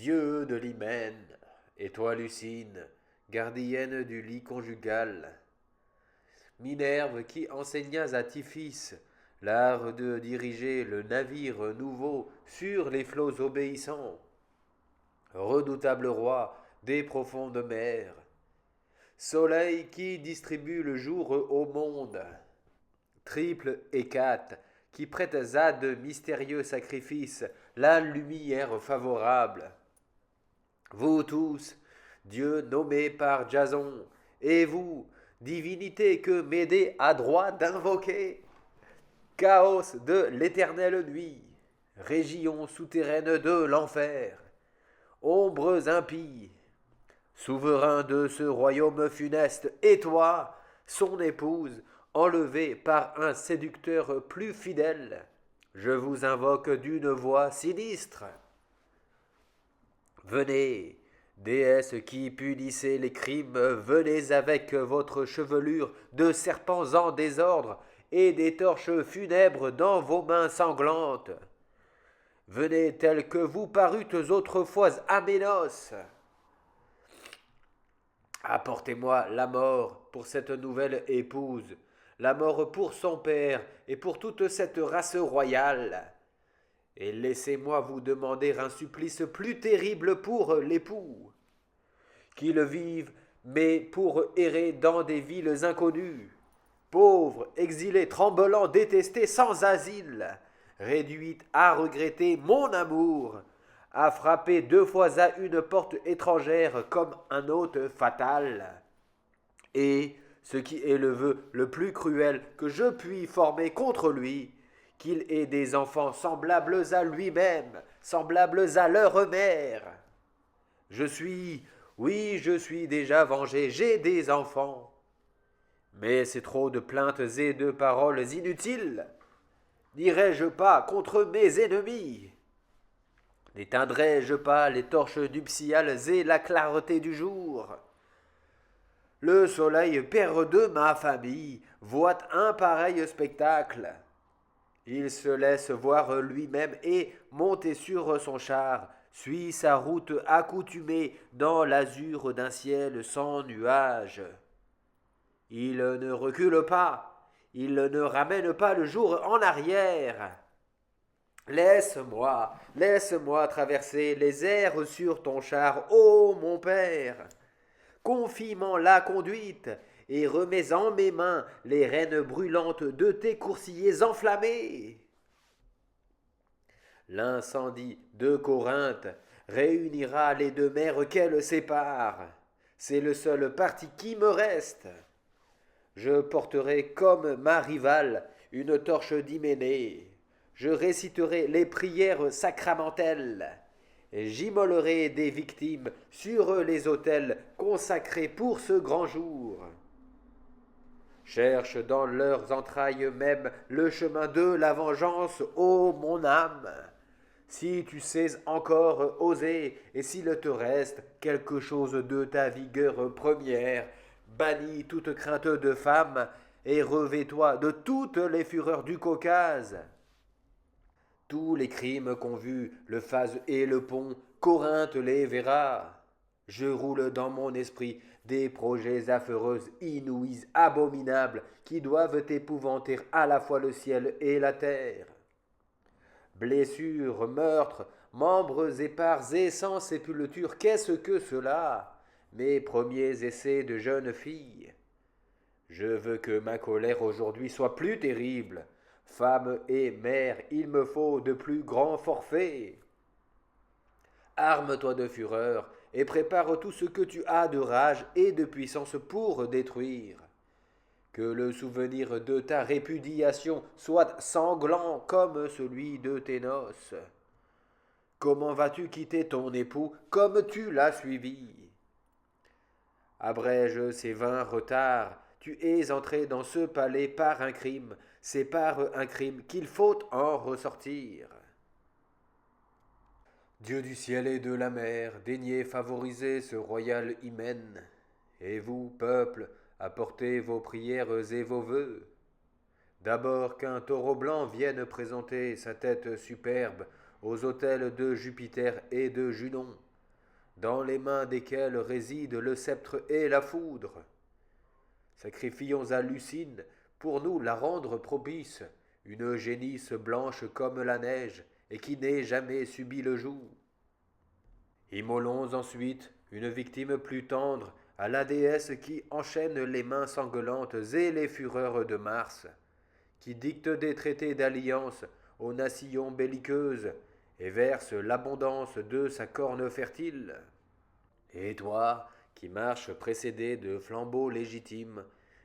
dieu de l'hymen, et toi Lucine, gardienne du lit conjugal, Minerve qui enseignas à Tiphys l'art de diriger le navire nouveau sur les flots obéissants, redoutable roi des profondes mers, soleil qui distribue le jour au monde, triple hécate qui prête à de mystérieux sacrifices la lumière favorable. Vous tous, dieux nommés par Jason, et vous, divinité que Médée a droit d'invoquer, chaos de l'éternelle nuit, région souterraine de l'enfer, ombres impies, souverain de ce royaume funeste, et toi, son épouse, enlevée par un séducteur plus fidèle, je vous invoque d'une voix sinistre. Venez, déesse qui punissez les crimes, venez avec votre chevelure de serpents en désordre et des torches funèbres dans vos mains sanglantes. Venez tels que vous parûtes autrefois Aménos. Apportez-moi la mort pour cette nouvelle épouse, la mort pour son père et pour toute cette race royale. Et laissez-moi vous demander un supplice plus terrible pour l'époux, qu'il vive, mais pour errer dans des villes inconnues, pauvre, exilé, tremblant, détesté, sans asile, réduite à regretter mon amour, à frapper 2 fois à une porte étrangère comme un hôte fatal. Et, ce qui est le vœu le plus cruel que je puis former contre lui, qu'il ait des enfants semblables à lui-même, semblables à leur mère. Je suis, oui, je suis déjà vengé, j'ai des enfants. Mais c'est trop de plaintes et de paroles inutiles. N'irai-je pas contre mes ennemis? N'éteindrai-je pas les torches nuptiales et la clarté du jour? Le soleil, père de ma famille, voit un pareil spectacle. Il se laisse voir lui-même et, monté sur son char, suit sa route accoutumée dans l'azur d'un ciel sans nuages. Il ne recule pas, il ne ramène pas le jour en arrière. Laisse-moi traverser les airs sur ton char, ô mon père. Confie-m'en la conduite, et remets en mes mains les rênes brûlantes de tes coursiers enflammés. L'incendie de Corinthe réunira les 2 mers qu'elle sépare. C'est le seul parti qui me reste. Je porterai comme ma rivale une torche d'Hyménée. Je réciterai les prières sacramentelles. J'immolerai des victimes sur les autels consacrés pour ce grand jour. Cherche dans leurs entrailles même le chemin de la vengeance, ô mon âme. Si tu sais encore oser, et s'il te reste quelque chose de ta vigueur première, bannis toute crainte de femme, et revêt-toi de toutes les fureurs du Caucase. Tous les crimes qu'ont vus le phase et le pont, Corinthe les verra. Je roule dans mon esprit des projets affreux, inouïs, abominables, qui doivent épouvanter à la fois le ciel et la terre. Blessures, meurtres, membres épars et sans sépulture, qu'est-ce que cela? Mes premiers essais de jeune fille. Je veux que ma colère aujourd'hui soit plus terrible. Femme et mère, il me faut de plus grands forfaits. Arme-toi de fureur et prépare tout ce que tu as de rage et de puissance pour détruire. Que le souvenir de ta répudiation soit sanglant comme celui de tes noces. Comment vas-tu quitter ton époux comme tu l'as suivi? Abrège ces vains retards. Tu es entré dans ce palais par un crime. C'est par un crime qu'il faut en ressortir. Dieu du ciel et de la mer, daignez favoriser ce royal hymen. Et vous, peuple, apportez vos prières et vos vœux. D'abord qu'un taureau blanc vienne présenter sa tête superbe aux autels de Jupiter et de Junon. dans les mains desquelles réside le sceptre et la foudre. Sacrifions à Lucine pour nous la rendre propice, une génisse blanche comme la neige et qui n'ait jamais subi le joug. Immolons ensuite une victime plus tendre à la déesse qui enchaîne les mains sanglantes et les fureurs de Mars, qui dicte des traités d'alliance aux nations belliqueuses et verse l'abondance de sa corne fertile. Et toi, qui marches précédé de flambeaux légitimes,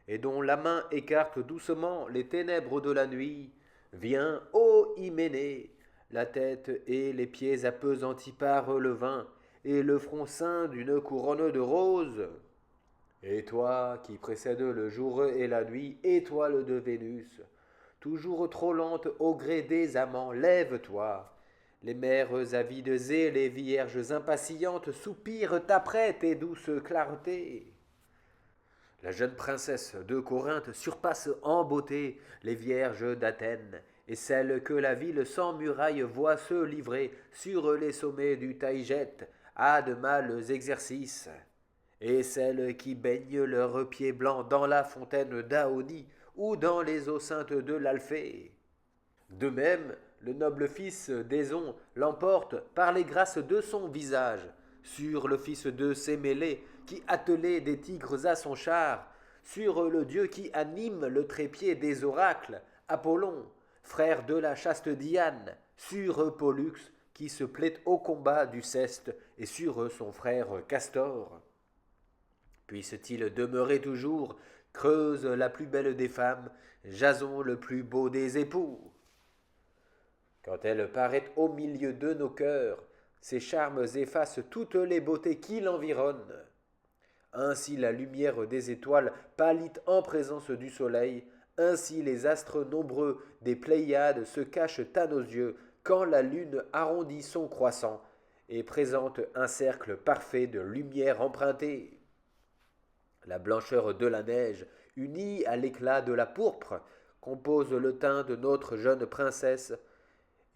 et dont la main écarte doucement les ténèbres de la nuit, viens, ô Hyménée, la tête et les pieds appesantis par le vin, et le front ceint d'une couronne de roses. Et toi, qui précèdes le jour et la nuit, étoile de Vénus, toujours trop lente au gré des amants, lève-toi. Les mères avides et les vierges impatientes soupirent après tes douces clartés. La jeune princesse de Corinthe surpasse en beauté les vierges d'Athènes, et celle que la ville sans muraille voit se livrer sur les sommets du Taïget à de mâles exercices, et celles qui baignent leurs pieds blancs dans la fontaine d'Aonie ou dans les eaux saintes de l'Alphée. De même, le noble fils d'Aison l'emporte par les grâces de son visage, sur le fils de Sémélé qui attelait des tigres à son char, sur le dieu qui anime le trépied des oracles, Apollon, frère de la chaste Diane, sur Pollux qui se plaît au combat du Ceste, et sur son frère Castor. Puisse-t-il demeurer toujours, Creuse la plus belle des femmes, Jason le plus beau des époux. Quand elle paraît au milieu de nos cœurs, ses charmes effacent toutes les beautés qui l'environnent. Ainsi la lumière des étoiles pâlit en présence du soleil, ainsi les astres nombreux des Pléiades se cachent à nos yeux quand la lune arrondit son croissant et présente un cercle parfait de lumière empruntée. La blancheur de la neige, unie à l'éclat de la pourpre, compose le teint de notre jeune princesse,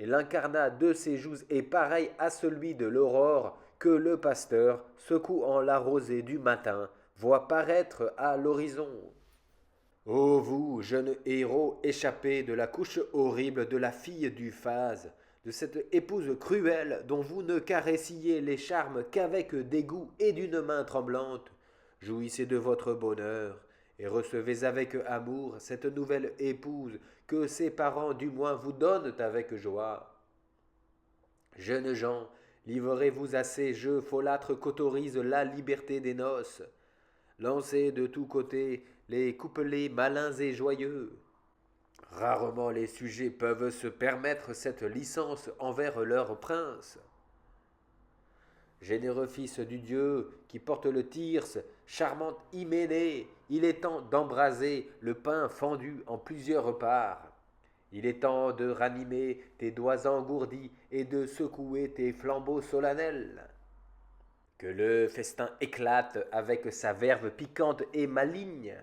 et l'incarnat de ses joues est pareil à celui de l'aurore que le pasteur, secouant la rosée du matin, voit paraître à l'horizon. Ô vous, jeunes héros échappés de la couche horrible de la fille du phase, de cette épouse cruelle dont vous ne caressiez les charmes qu'avec dégoût et d'une main tremblante, jouissez de votre bonheur, et recevez avec amour cette nouvelle épouse que ses parents du moins vous donnent avec joie. Jeunes gens, livrez-vous à ces jeux folâtres qu'autorise la liberté des noces. Lancez de tous côtés les couplets malins et joyeux. Rarement les sujets peuvent se permettre cette licence envers leur prince. Généreux fils du dieu qui porte le Thyrse, charmante Hyménée, il est temps d'embraser le pain fendu en plusieurs parts. Il est temps de ranimer tes doigts engourdis et de secouer tes flambeaux solennels. Que le festin éclate avec sa verve piquante et maligne.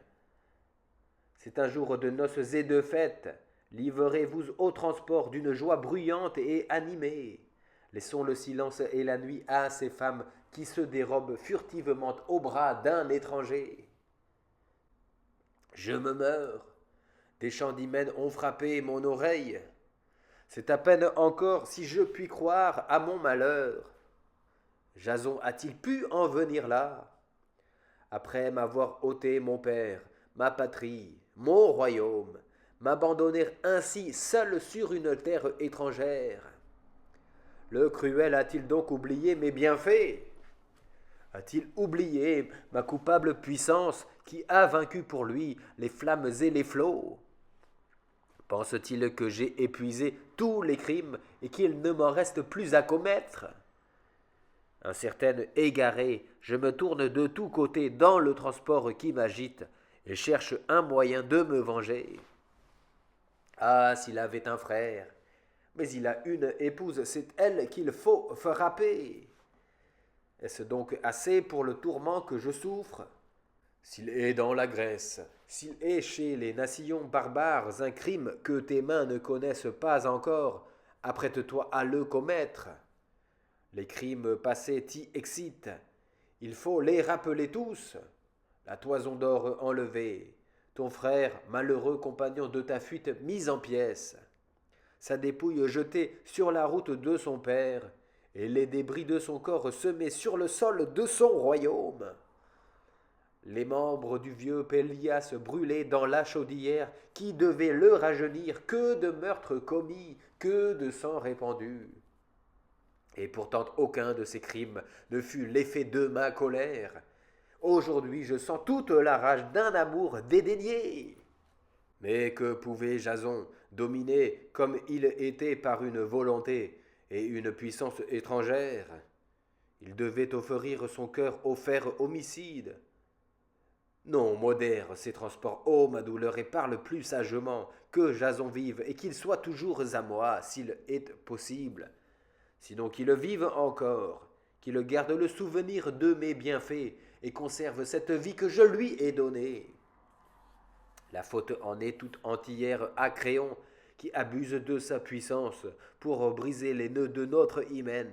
C'est un jour de noces et de fêtes. Livrez-vous au transport d'une joie bruyante et animée. Laissons le silence et la nuit à ces femmes qui se dérobent furtivement au bras d'un étranger. Je me meurs. Des chants d'hymens ont frappé mon oreille. C'est à peine encore si je puis croire à mon malheur. Jason a-t-il pu en venir là? Après m'avoir ôté mon père, ma patrie, mon royaume, m'abandonner ainsi seul sur une terre étrangère. Le cruel a-t-il donc oublié mes bienfaits? A-t-il oublié ma coupable puissance qui a vaincu pour lui les flammes et les flots? Pense-t-il que j'ai épuisé tous les crimes et qu'il ne m'en reste plus à commettre? Incertaine, égarée, je me tourne de tous côtés dans le transport qui m'agite et cherche un moyen de me venger. Ah, s'il avait un frère! Mais il a une épouse, c'est elle qu'il faut frapper. Est-ce donc assez pour le tourment que je souffre? S'il est dans la Grèce, s'il est chez les nations barbares un crime que tes mains ne connaissent pas encore, apprête-toi à le commettre. Les crimes passés t'y excitent. Il faut les rappeler tous. La toison d'or enlevée, ton frère, malheureux compagnon de ta fuite, mis en pièces, sa dépouille jetée sur la route de son père, et les débris de son corps semés sur le sol de son royaume. Les membres du vieux Pélias brûlés dans la chaudière qui devait le rajeunir, que de meurtres commis, que de sang répandu. Et pourtant aucun de ces crimes ne fut l'effet de ma colère. Aujourd'hui je sens toute la rage d'un amour dédaigné. Mais que pouvait Jason, dominé comme il était par une volonté et une puissance étrangère? Il devait offrir son cœur au fer homicide. Non, modère ses transports, ô ma douleur, et parle plus sagement, que Jason vive, et qu'il soit toujours à moi, s'il est possible. Sinon qu'il vive encore, qu'il garde le souvenir de mes bienfaits, et conserve cette vie que je lui ai donnée. La faute en est toute entière à Créon, qui abuse de sa puissance pour briser les nœuds de notre hymen,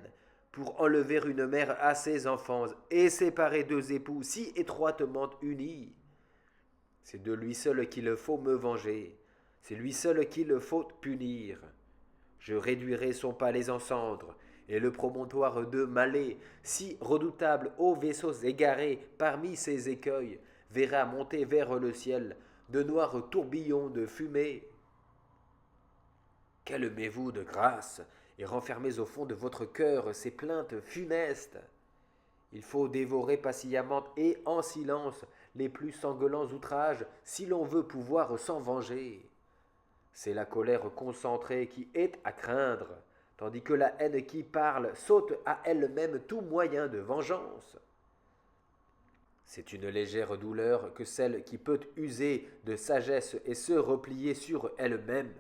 pour enlever une mère à ses enfants et séparer deux époux si étroitement unis. C'est de lui seul qu'il faut me venger, c'est lui seul qu'il faut punir. Je réduirai son palais en cendres, et le promontoire de Malais, si redoutable aux vaisseaux égarés parmi ses écueils, verra monter vers le ciel de noirs tourbillons de fumée. Calmez-vous de grâce, et renfermez au fond de votre cœur ces plaintes funestes. Il faut dévorer patiemment et en silence les plus sanglants outrages si l'on veut pouvoir s'en venger. C'est la colère concentrée qui est à craindre, tandis que la haine qui parle saute à elle-même tout moyen de vengeance. C'est une légère douleur que celle qui peut user de sagesse et se replier sur elle-même.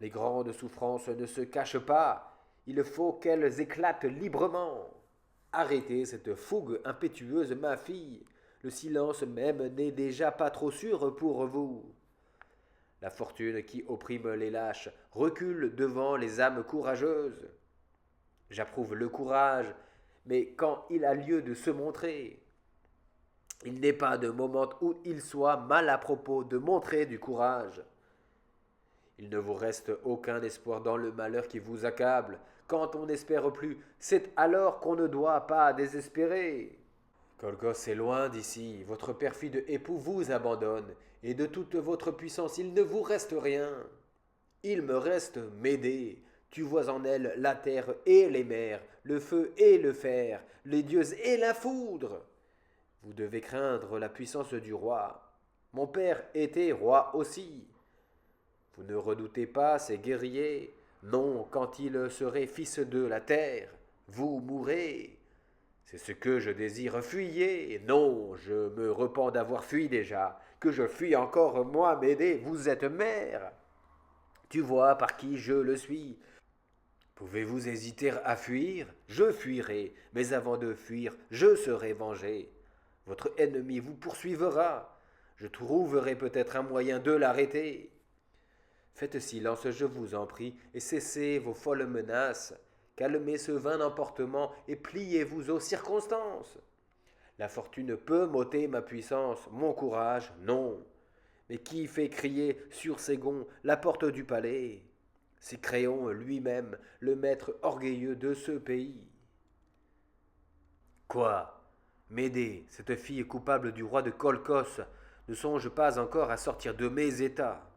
Les grandes souffrances ne se cachent pas, il faut qu'elles éclatent librement. Arrêtez cette fougue impétueuse, ma fille, le silence même n'est déjà pas trop sûr pour vous. La fortune qui opprime les lâches recule devant les âmes courageuses. J'approuve le courage, mais quand il a lieu de se montrer, il n'est pas de moment où il soit mal à propos de montrer du courage. Il ne vous reste aucun espoir dans le malheur qui vous accable. Quand on n'espère plus, c'est alors qu'on ne doit pas désespérer. Golgos est loin d'ici, votre perfide époux vous abandonne, et de toute votre puissance il ne vous reste rien. Il me reste Médée, tu vois en elle la terre et les mers, le feu et le fer, les dieux et la foudre. Vous devez craindre la puissance du roi. Mon père était roi aussi. Vous ne redoutez pas ces guerriers, non, quand il serait fils de la terre, vous mourrez. C'est ce que je désire, fuyez. Non, je me repens d'avoir fui déjà, que je fuis encore, moi, Médée, vous êtes mère. Tu vois par qui je le suis. Pouvez-vous hésiter à fuir? Je fuirai, mais avant de fuir, je serai vengé. Votre ennemi vous poursuivra. Je trouverai peut-être un moyen de l'arrêter. Faites silence, je vous en prie, et cessez vos folles menaces. Calmez ce vain emportement et pliez-vous aux circonstances. La fortune peut m'ôter ma puissance, mon courage, non. Mais qui fait crier sur ses gonds la porte du palais? C'est Créon lui-même, le maître orgueilleux de ce pays. Quoi? Médée, cette fille coupable du roi de Colchos, ne songe pas encore à sortir de mes états.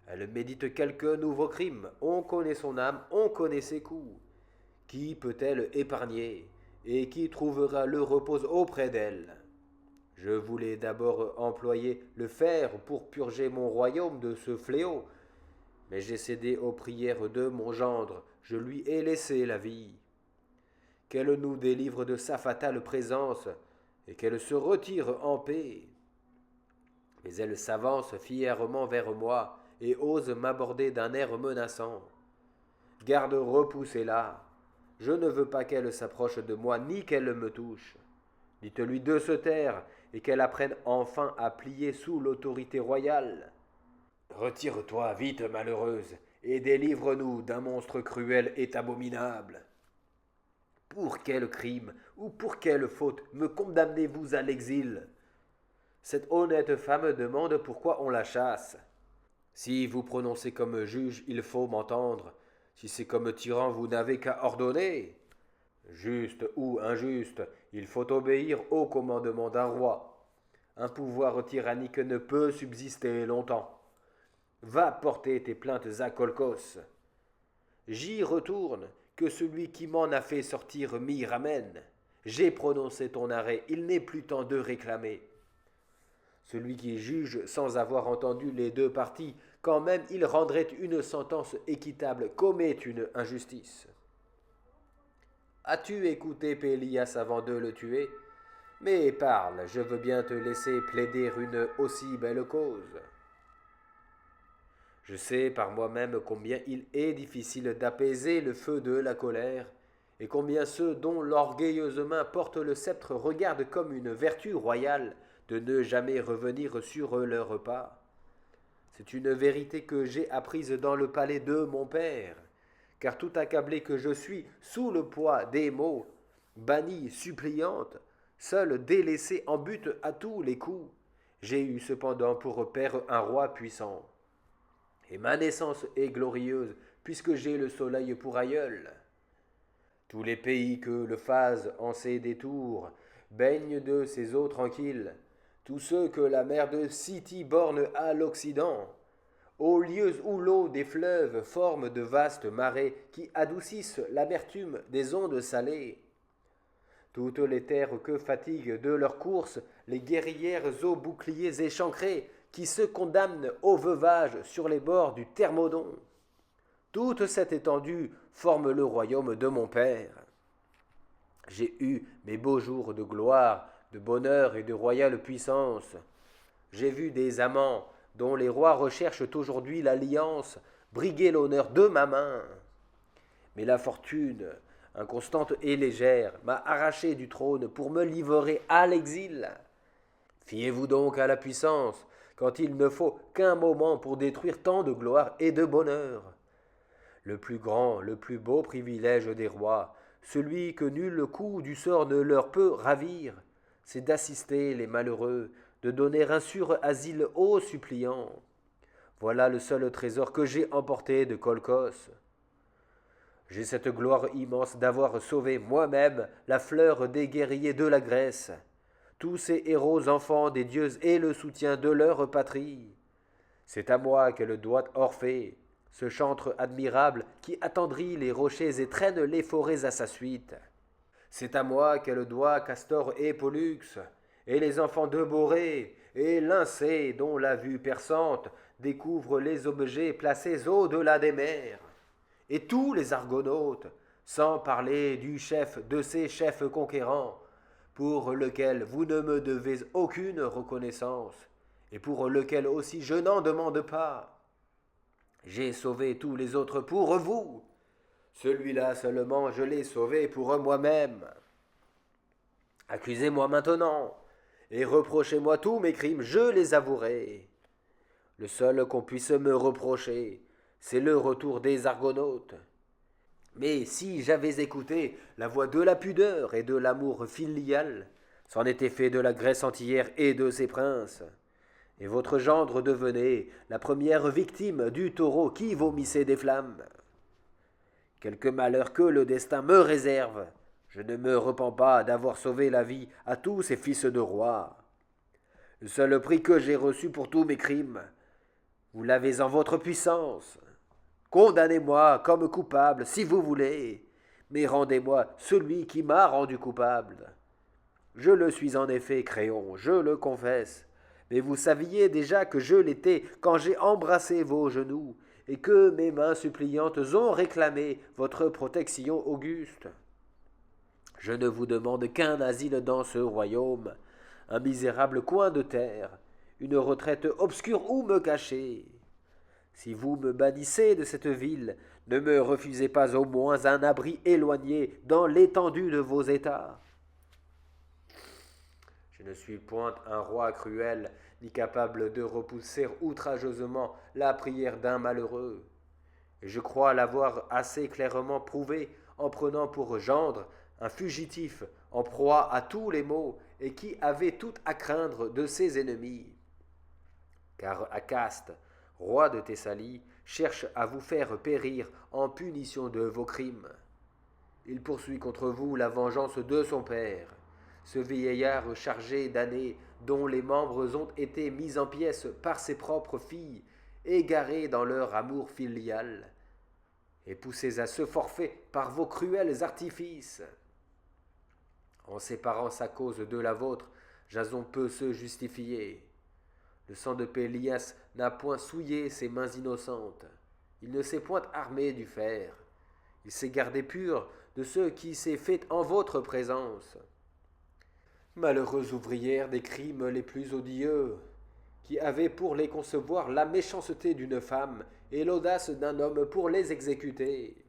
Elle médite quelque nouveau crime. On connaît son âme, on connaît ses coups. Qui peut-elle épargner? Et qui trouvera le repos auprès d'elle? Je voulais d'abord employer le fer pour purger mon royaume de ce fléau, mais j'ai cédé aux prières de mon gendre, je lui ai laissé la vie. Qu'elle nous délivre de sa fatale présence, et qu'elle se retire en paix. Mais elle s'avance fièrement vers moi, et ose m'aborder d'un air menaçant. Garde, repoussez-la. Je ne veux pas qu'elle s'approche de moi, ni qu'elle me touche. Dites-lui de se taire, et qu'elle apprenne enfin à plier sous l'autorité royale. Retire-toi vite, malheureuse, et délivre-nous d'un monstre cruel et abominable. Pour quel crime ou pour quelle faute me condamnez-vous à l'exil? Cette honnête femme demande pourquoi on la chasse. Si vous prononcez comme juge, il faut m'entendre. Si c'est comme tyran, vous n'avez qu'à ordonner. Juste ou injuste, il faut obéir au commandement d'un roi. Un pouvoir tyrannique ne peut subsister longtemps. Va porter tes plaintes à Colchos. J'y retourne, que celui qui m'en a fait sortir m'y ramène. J'ai prononcé ton arrêt, il n'est plus temps de réclamer. Celui qui juge sans avoir entendu les deux parties, quand même il rendrait une sentence équitable, commet une injustice. As-tu écouté Pélias avant de le tuer? Mais parle, je veux bien te laisser plaider une aussi belle cause. Je sais par moi-même combien il est difficile d'apaiser le feu de la colère, et combien ceux dont l'orgueilleuse main porte le sceptre regardent comme une vertu royale de ne jamais revenir sur leurs pas. C'est une vérité que j'ai apprise dans le palais de mon père, car tout accablé que je suis sous le poids des maux, bannie, suppliante, seule délaissée en butte à tous les coups, j'ai eu cependant pour père un roi puissant. Et ma naissance est glorieuse, puisque j'ai le soleil pour aïeul. Tous les pays que le phase en ses détours baignent de ses eaux tranquilles, tous ceux que la mer de Scythie borne à l'Occident, aux lieux où l'eau des fleuves forme de vastes marais qui adoucissent l'amertume des ondes salées. Toutes les terres que fatiguent de leur course les guerrières aux boucliers échancrés qui se condamnent au veuvage sur les bords du Thermodon. Toute cette étendue forme le royaume de mon père. J'ai eu mes beaux jours de gloire, de bonheur et de royale puissance. J'ai vu des amants dont les rois recherchent aujourd'hui l'alliance, briguer l'honneur de ma main. Mais la fortune, inconstante et légère, m'a arraché du trône pour me livrer à l'exil. Fiez-vous donc à la puissance, quand il ne faut qu'un moment pour détruire tant de gloire et de bonheur. Le plus grand, le plus beau privilège des rois, celui que nul coup du sort ne leur peut ravir, c'est d'assister les malheureux, de donner un sûr asile aux suppliants. Voilà le seul trésor que j'ai emporté de Colchos. J'ai cette gloire immense d'avoir sauvé moi-même la fleur des guerriers de la Grèce, tous ces héros enfants des dieux et le soutien de leur patrie. C'est à moi qu'elle doit Orphée, ce chantre admirable qui attendrit les rochers et traîne les forêts à sa suite. C'est à moi qu'elle doit Castor et Pollux, et les enfants de Borée, et Lyncée dont la vue perçante découvre les objets placés au-delà des mers, et tous les Argonautes, sans parler du chef de ces chefs conquérants, pour lequel vous ne me devez aucune reconnaissance, et pour lequel aussi je n'en demande pas. J'ai sauvé tous les autres pour vous. Celui-là seulement, je l'ai sauvé pour moi-même. Accusez-moi maintenant, et reprochez-moi tous mes crimes, je les avouerai. Le seul qu'on puisse me reprocher, c'est le retour des Argonautes. Mais si j'avais écouté la voix de la pudeur et de l'amour filial, c'en était fait de la Grèce entière et de ses princes. Et votre gendre devenait la première victime du taureau qui vomissait des flammes. Quelque malheur que le destin me réserve, je ne me repens pas d'avoir sauvé la vie à tous ces fils de rois. Le seul prix que j'ai reçu pour tous mes crimes, vous l'avez en votre puissance. Condamnez-moi comme coupable, si vous voulez, mais rendez-moi celui qui m'a rendu coupable. Je le suis en effet, Créon, je le confesse, mais vous saviez déjà que je l'étais quand j'ai embrassé vos genoux, et que mes mains suppliantes ont réclamé votre protection auguste. Je ne vous demande qu'un asile dans ce royaume, un misérable coin de terre, une retraite obscure où me cacher. Si vous me bannissez de cette ville, ne me refusez pas au moins un abri éloigné dans l'étendue de vos états. Je ne suis point un roi cruel, ni capable de repousser outrageusement la prière d'un malheureux. Et je crois l'avoir assez clairement prouvé en prenant pour gendre un fugitif en proie à tous les maux et qui avait tout à craindre de ses ennemis. Car Acaste, roi de Thessalie, cherche à vous faire périr en punition de vos crimes. Il poursuit contre vous la vengeance de son père, ce vieillard chargé d'années dont les membres ont été mis en pièces par ses propres filles, égarés dans leur amour filial, et poussés à ce forfait par vos cruels artifices. En séparant sa cause de la vôtre, Jason peut se justifier. Le sang de Pélias n'a point souillé ses mains innocentes. Il ne s'est point armé du fer. Il s'est gardé pur de ce qui s'est fait en votre présence. Malheureuse ouvrière des crimes les plus odieux, qui avait pour les concevoir la méchanceté d'une femme et l'audace d'un homme pour les exécuter,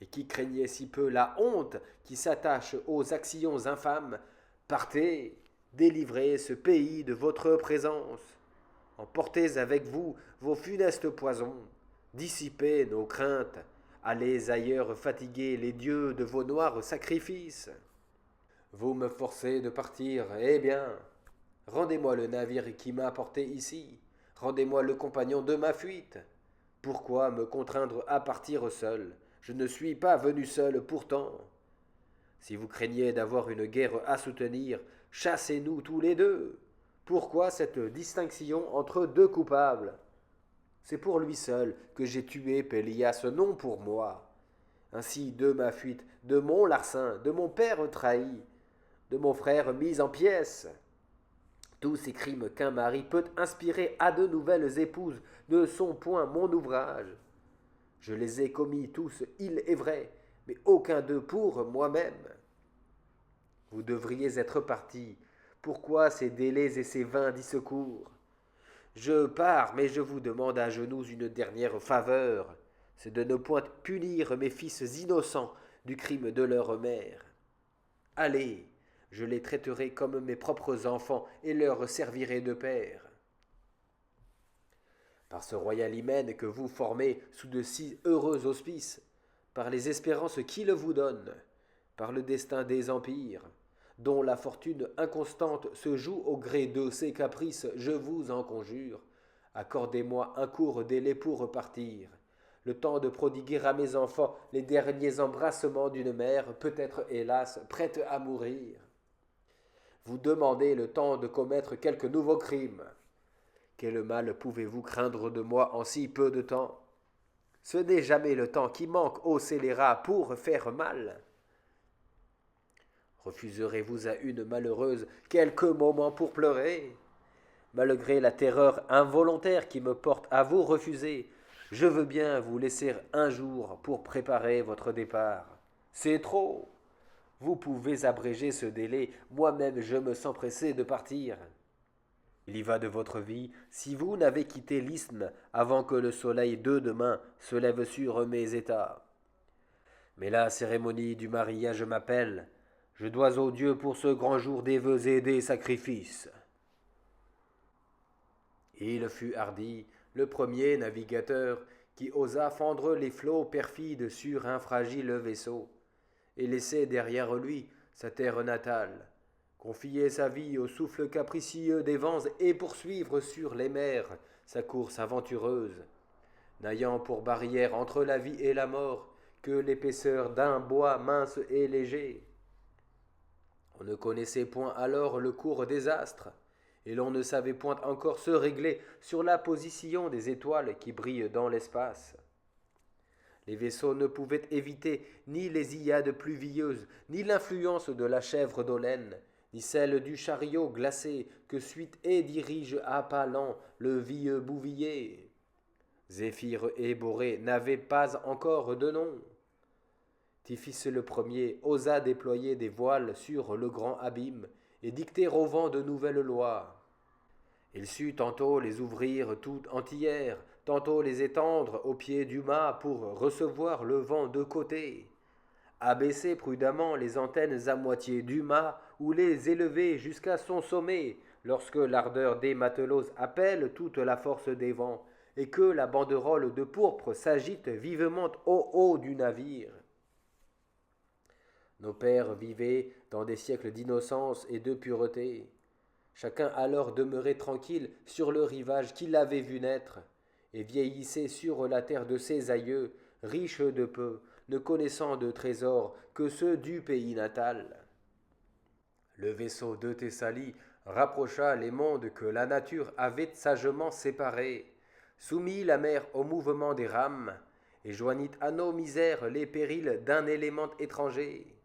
et qui craignait si peu la honte qui s'attache aux actions infâmes, partez, délivrez ce pays de votre présence. Emportez avec vous vos funestes poisons, dissipez nos craintes, allez ailleurs fatiguer les dieux de vos noirs sacrifices. Vous me forcez de partir, eh bien, rendez-moi le navire qui m'a apporté ici, rendez-moi le compagnon de ma fuite. Pourquoi me contraindre à partir seul? Je ne suis pas venu seul pourtant. Si vous craignez d'avoir une guerre à soutenir, chassez-nous tous les deux. Pourquoi cette distinction entre deux coupables? C'est pour lui seul que j'ai tué Pélias, non pour moi. Ainsi, de ma fuite, de mon larcin, de mon père trahi, de mon frère mis en pièces. Tous ces crimes qu'un mari peut inspirer à de nouvelles épouses ne sont point mon ouvrage. Je les ai commis tous, il est vrai, mais aucun d'eux pour moi-même. Vous devriez être partis. Pourquoi ces délais et ces vains discours? Je pars, mais je vous demande à genoux une dernière faveur, c'est de ne point punir mes fils innocents du crime de leur mère. Allez, je les traiterai comme mes propres enfants et leur servirai de père. Par ce royal hymen que vous formez sous de si heureux auspices, par les espérances qu'il vous donne, par le destin des empires, dont la fortune inconstante se joue au gré de ses caprices, je vous en conjure, accordez-moi un court délai pour repartir, le temps de prodiguer à mes enfants les derniers embrassements d'une mère, peut-être hélas prête à mourir. Vous demandez le temps de commettre quelque nouveau crime. Quel mal pouvez-vous craindre de moi en si peu de temps? Ce n'est jamais le temps qui manque aux scélérats pour faire mal. Refuserez-vous à une malheureuse quelques moments pour pleurer? Malgré la terreur involontaire qui me porte à vous refuser, je veux bien vous laisser un jour pour préparer votre départ. C'est trop. Vous pouvez abréger ce délai, moi-même je me sens pressé de partir. Il y va de votre vie si vous n'avez quitté l'isthme avant que le soleil de demain se lève sur mes états. Mais la cérémonie du mariage m'appelle. Je dois aux dieux pour ce grand jour des vœux et des sacrifices. Il fut hardi, le premier navigateur, qui osa fendre les flots perfides sur un fragile vaisseau, et laisser derrière lui sa terre natale, confier sa vie au souffle capricieux des vents et poursuivre sur les mers sa course aventureuse, n'ayant pour barrière entre la vie et la mort que l'épaisseur d'un bois mince et léger. On ne connaissait point alors le cours des astres, et l'on ne savait point encore se régler sur la position des étoiles qui brillent dans l'espace. Les vaisseaux ne pouvaient éviter ni les Hyades pluvieuses, ni l'influence de la chèvre d'Olène, ni celle du chariot glacé que suit et dirige à pas lents le vieux bouvier. Zéphyr et Borée n'avaient pas encore de nom. Tiphys le premier osa déployer des voiles sur le grand abîme et dicter au vent de nouvelles lois. Il sut tantôt les ouvrir tout entières, tantôt les étendre au pied du mât pour recevoir le vent de côté, abaisser prudemment les antennes à moitié du mât ou les élever jusqu'à son sommet lorsque l'ardeur des matelots appelle toute la force des vents et que la banderole de pourpre s'agite vivement au haut du navire. Nos pères vivaient dans des siècles d'innocence et de pureté. Chacun alors demeurait tranquille sur le rivage qu'il avait vu naître, et vieillissait sur la terre de ses aïeux, riche de peu, ne connaissant de trésors que ceux du pays natal. Le vaisseau de Thessalie rapprocha les mondes que la nature avait sagement séparés, soumit la mer au mouvement des rames, et joignit à nos misères les périls d'un élément étranger.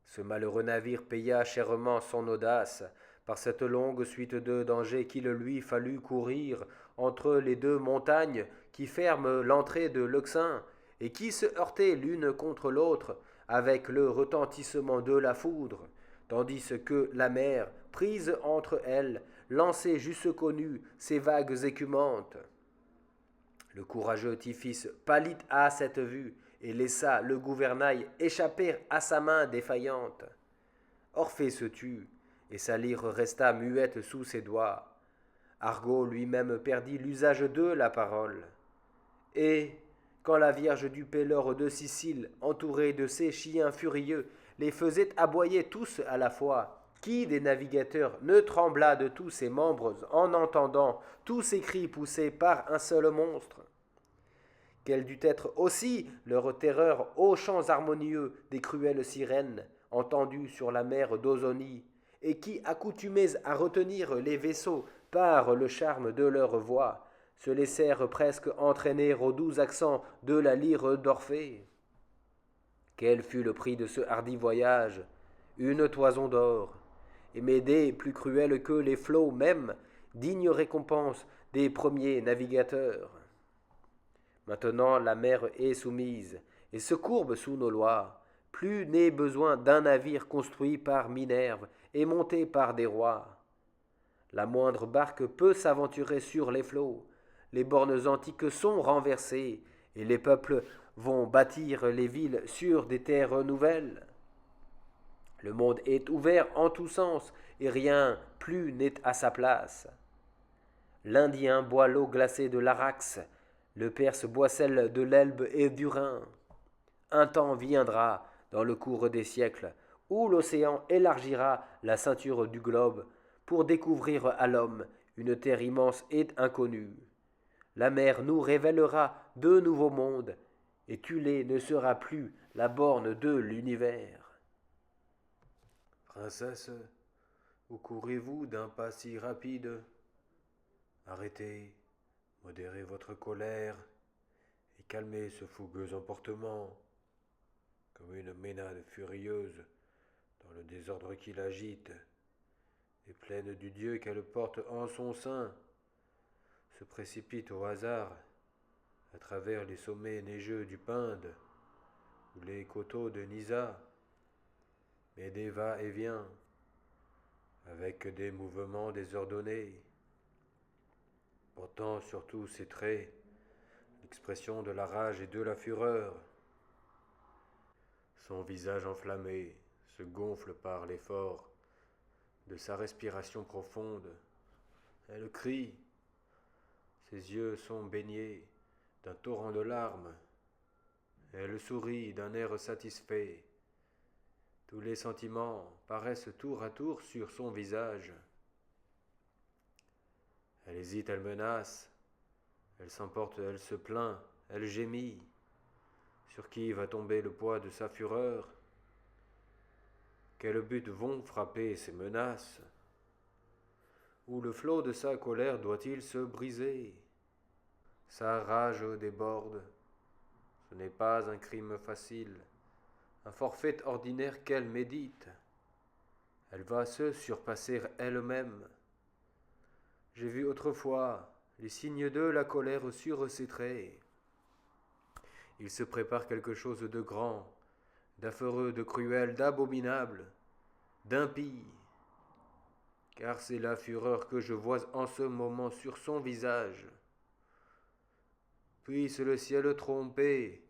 Ce malheureux navire paya chèrement son audace par cette longue suite de dangers qu'il lui fallut courir entre les deux montagnes qui ferment l'entrée de l'Euxin et qui se heurtaient l'une contre l'autre avec le retentissement de la foudre, tandis que la mer, prise entre elles, lançait jusqu'aux nues ses vagues écumantes. Le courageux Tiphys pâlit à cette vue et laissa le gouvernail échapper à sa main défaillante. Orphée se tut, et sa lyre resta muette sous ses doigts. Argo lui-même perdit l'usage de la parole. Et, quand la Vierge du Pélore de Sicile, entourée de ses chiens furieux, les faisait aboyer tous à la fois, qui des navigateurs ne trembla de tous ses membres en entendant tous ces cris poussés par un seul monstre? Quelle dut être aussi leur terreur aux chants harmonieux des cruelles sirènes, entendues sur la mer d'Ozonie, et qui, accoutumées à retenir les vaisseaux par le charme de leur voix, se laissèrent presque entraîner aux doux accents de la lyre d'Orphée. Quel fut le prix de ce hardi voyage? Une toison d'or, et Médée, plus cruelle que les flots même, digne récompense des premiers navigateurs. Maintenant la mer est soumise, et se courbe sous nos lois. Plus n'est besoin d'un navire construit par Minerve et monté par des rois. La moindre barque peut s'aventurer sur les flots. Les bornes antiques sont renversées, et les peuples vont bâtir les villes sur des terres nouvelles. Le monde est ouvert en tous sens, et rien plus n'est à sa place. L'Indien boit l'eau glacée de l'Arax, le Perse boit celle de l'Elbe et du Rhin. Un temps viendra, dans le cours des siècles, où l'océan élargira la ceinture du globe pour découvrir à l'homme une terre immense et inconnue. La mer nous révélera de nouveaux mondes, et Thulé ne sera plus la borne de l'univers. Princesse, où courez-vous d'un pas si rapide? Arrêtez, modérez votre colère et calmez ce fougueux emportement, comme une ménade furieuse dans le désordre qui l'agite, et pleine du Dieu qu'elle porte en son sein, se précipite au hasard à travers les sommets neigeux du Pinde ou les coteaux de Nisa. Médée va et vient, avec des mouvements désordonnés, portant sur tous ses traits l'expression de la rage et de la fureur. Son visage enflammé se gonfle par l'effort de sa respiration profonde. Elle crie, ses yeux sont baignés d'un torrent de larmes. Elle sourit d'un air satisfait. Tous les sentiments paraissent tour à tour sur son visage. Elle hésite, elle menace, elle s'emporte, elle se plaint, elle gémit. Sur qui va tomber le poids de sa fureur? Quel but vont frapper ses menaces? Où le flot de sa colère doit-il se briser? Sa rage déborde. Ce n'est pas un crime facile, un forfait ordinaire qu'elle médite. Elle va se surpasser elle-même. J'ai vu autrefois les signes de la colère sur ses traits. Il se prépare quelque chose de grand, d'affreux, de cruel, d'abominable, d'impie. Car c'est la fureur que je vois en ce moment sur son visage. Puisse le ciel tromper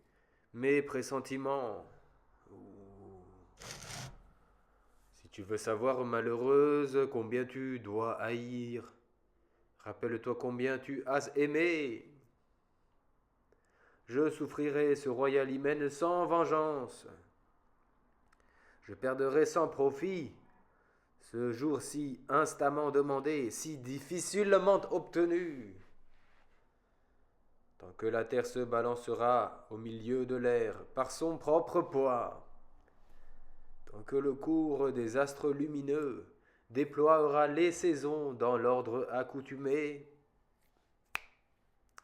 mes pressentiments. Si tu veux savoir, malheureuse, combien tu dois haïr, rappelle-toi combien tu as aimé. Je souffrirai ce royal hymen sans vengeance. Je perdrai sans profit ce jour si instamment demandé, si difficilement obtenu. Tant que la terre se balancera au milieu de l'air par son propre poids, tant que le cours des astres lumineux déploiera les saisons dans l'ordre accoutumé,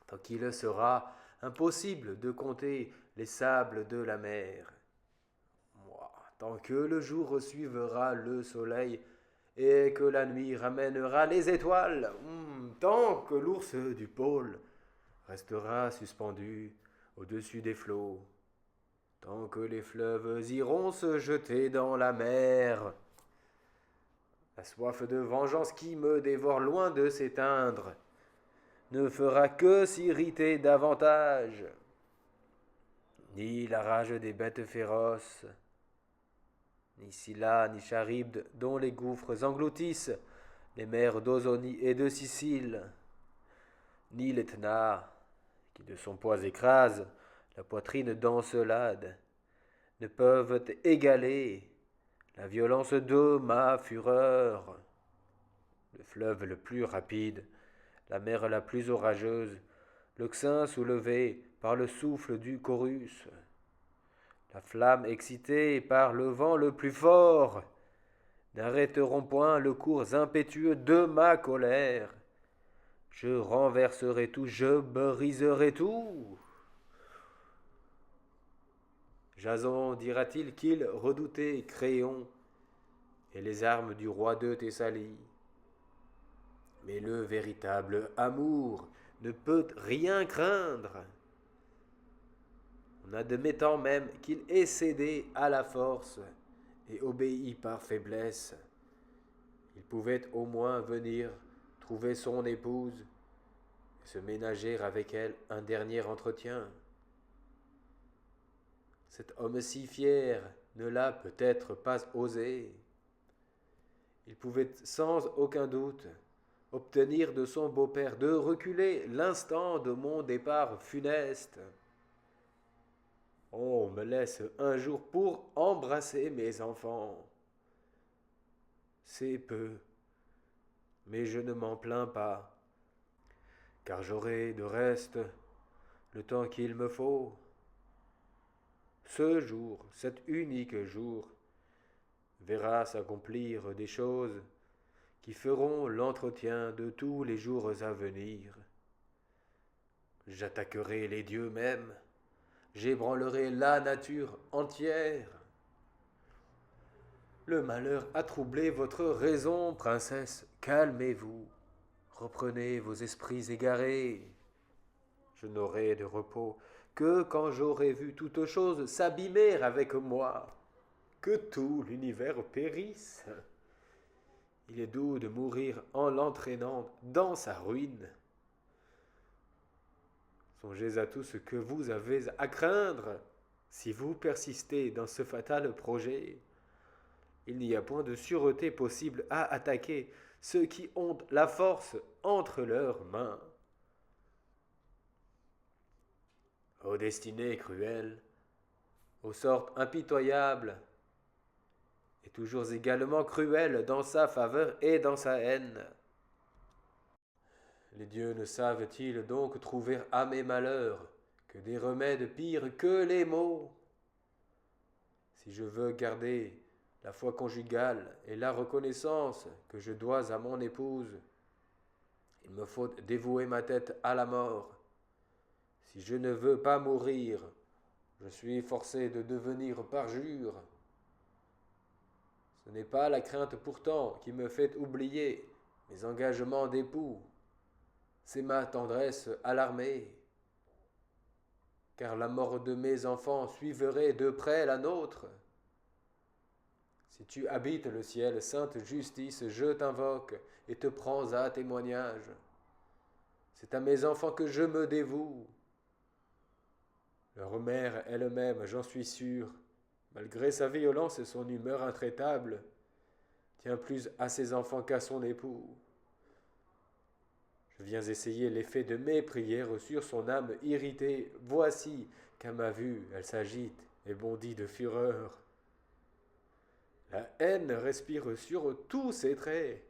tant qu'il sera impossible de compter les sables de la mer, tant que le jour suivra le soleil et que la nuit ramènera les étoiles, tant que l'ours du pôle restera suspendu au-dessus des flots, tant que les fleuves iront se jeter dans la mer. La soif de vengeance qui me dévore loin de s'éteindre ne fera que s'irriter davantage. Ni la rage des bêtes féroces, ni Scylla, ni Charybde, dont les gouffres engloutissent les mers d'Ozonie et de Sicile, ni l'Etna, qui de son poids écrase la poitrine d'Encelade, ne peuvent égaler la violence de ma fureur. Le fleuve le plus rapide, la mer la plus orageuse, l'Euxin soulevé par le souffle du Corus, la flamme excitée par le vent le plus fort, n'arrêteront point le cours impétueux de ma colère. Je renverserai tout, je briserai tout. Jason dira-t-il qu'il redoutait Créon et les armes du roi de Thessalie. Mais le véritable amour ne peut rien craindre, en admettant même qu'il ait cédé à la force et obéi par faiblesse. Il pouvait au moins venir trouver son épouse et se ménager avec elle un dernier entretien. Cet homme si fier ne l'a peut-être pas osé. Il pouvait sans aucun doute obtenir de son beau-père de reculer l'instant de mon départ funeste. On me laisse un jour pour embrasser mes enfants. C'est peu, mais je ne m'en plains pas, car j'aurai de reste le temps qu'il me faut. Ce jour, cet unique jour, verra s'accomplir des choses qui feront l'entretien de tous les jours à venir. J'attaquerai les dieux mêmes, j'ébranlerai la nature entière. Le malheur a troublé votre raison, princesse, calmez-vous, reprenez vos esprits égarés. Je n'aurai de repos que quand j'aurai vu toute chose s'abîmer avec moi, que tout l'univers périsse. Il est doux de mourir en l'entraînant dans sa ruine. Songez à tout ce que vous avez à craindre si vous persistez dans ce fatal projet. Il n'y a point de sûreté possible à attaquer ceux qui ont la force entre leurs mains. Ô destinée cruelle, aux sortes impitoyables, et toujours également cruelle dans sa faveur et dans sa haine. Les dieux ne savent-ils donc trouver à mes malheurs que des remèdes pires que les maux? Si je veux garder la foi conjugale et la reconnaissance que je dois à mon épouse, il me faut dévouer ma tête à la mort. Si je ne veux pas mourir, je suis forcé de devenir parjure. Ce n'est pas la crainte pourtant qui me fait oublier mes engagements d'époux, c'est ma tendresse alarmée, car la mort de mes enfants suivrait de près la nôtre. Si tu habites le ciel, sainte justice, je t'invoque et te prends à témoignage. C'est à mes enfants que je me dévoue. Leur mère elle-même, j'en suis sûr, malgré sa violence et son humeur intraitable, tient plus à ses enfants qu'à son époux. Je viens essayer l'effet de mes prières sur son âme irritée. Voici qu'à ma vue, elle s'agite et bondit de fureur. La haine respire sur tous ses traits.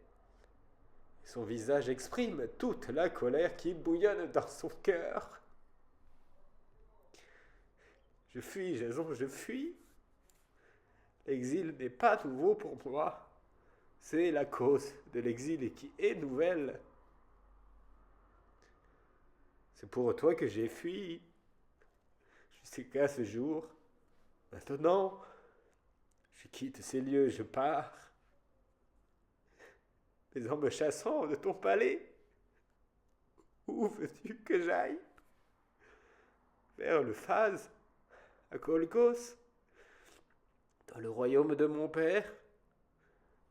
Son visage exprime toute la colère qui bouillonne dans son cœur. Je fuis, Jason, je fuis. L'exil n'est pas nouveau pour moi. C'est la cause de l'exil qui est nouvelle. C'est pour toi que j'ai fui. Jusqu'à ce jour. Maintenant, je quitte ces lieux, je pars. Mais en me chassant de ton palais, où veux-tu que j'aille? Vers le phase, à Colchos, dans le royaume de mon père,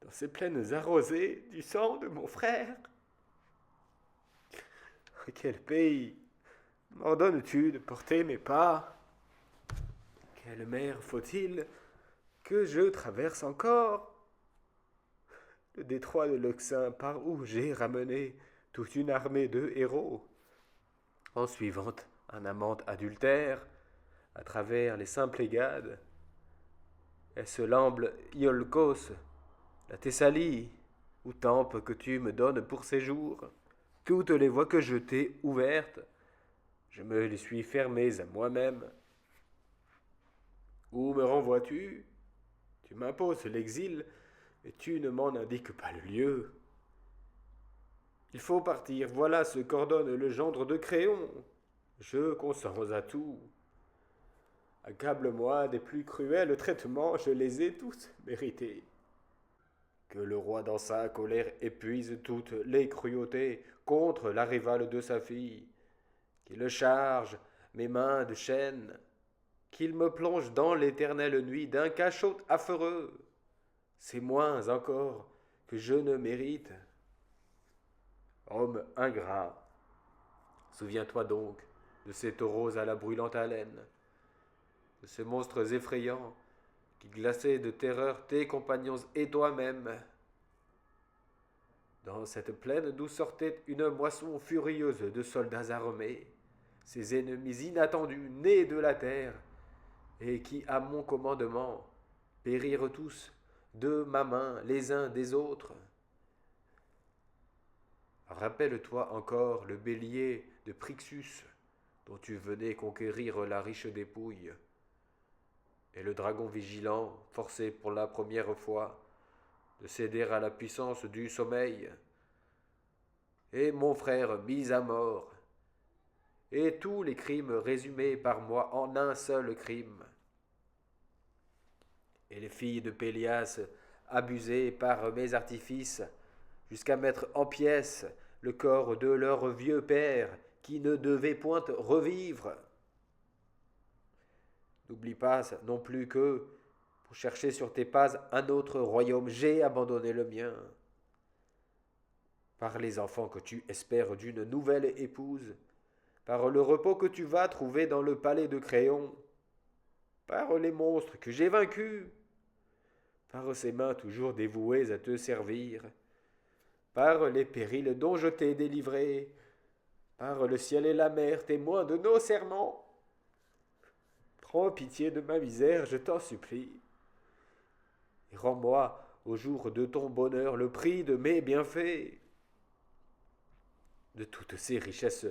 dans ces plaines arrosées du sang de mon frère. Quel pays m'ordonnes-tu de porter mes pas? Quelle mer faut-il que je traverse encore? Le détroit de l'Euxin par où j'ai ramené toute une armée de héros, en suivant un amant adultère à travers les simples Égades. Est-ce l'amble Iolcos, la Thessalie, ou tempe que tu me donnes pour séjour? Toutes les voies que je t'ai ouvertes, je me les suis fermées à moi-même. Où me renvoies-tu? Tu m'imposes l'exil, mais tu ne m'en indiques pas le lieu. Il faut partir, voilà ce qu'ordonne le gendre de Créon. Je consens à tout. Accable-moi des plus cruels traitements, je les ai tous mérités. Que le roi dans sa colère épuise toutes les cruautés contre la rivale de sa fille, qu'il charge mes mains de chaînes, qu'il me plonge dans l'éternelle nuit d'un cachot affreux. C'est moins encore que je ne mérite. Homme ingrat, souviens-toi donc de ces taureaux à la brûlante haleine, de ces monstres effrayants qui glaçaient de terreur tes compagnons et toi-même. Dans cette plaine d'où sortait une moisson furieuse de soldats armés, ces ennemis inattendus nés de la terre, et qui, à mon commandement, périrent tous de ma main les uns des autres. Rappelle-toi encore le bélier de Phrixus, dont tu venais conquérir la riche dépouille, et le dragon vigilant, forcé pour la première fois de céder à la puissance du sommeil, et mon frère mis à mort, et tous les crimes résumés par moi en un seul crime, et les filles de Pélias abusées par mes artifices, jusqu'à mettre en pièces le corps de leur vieux père, qui ne devait point revivre. N'oublie pas non plus que, pour chercher sur tes pas un autre royaume, j'ai abandonné le mien. Par les enfants que tu espères d'une nouvelle épouse, par le repos que tu vas trouver dans le palais de Créon, par les monstres que j'ai vaincus, par ces mains toujours dévouées à te servir, par les périls dont je t'ai délivré, par le ciel et la mer, témoins de nos serments. Prends pitié de ma misère, je t'en supplie, et rends-moi, au jour de ton bonheur, le prix de mes bienfaits. De toutes ces richesses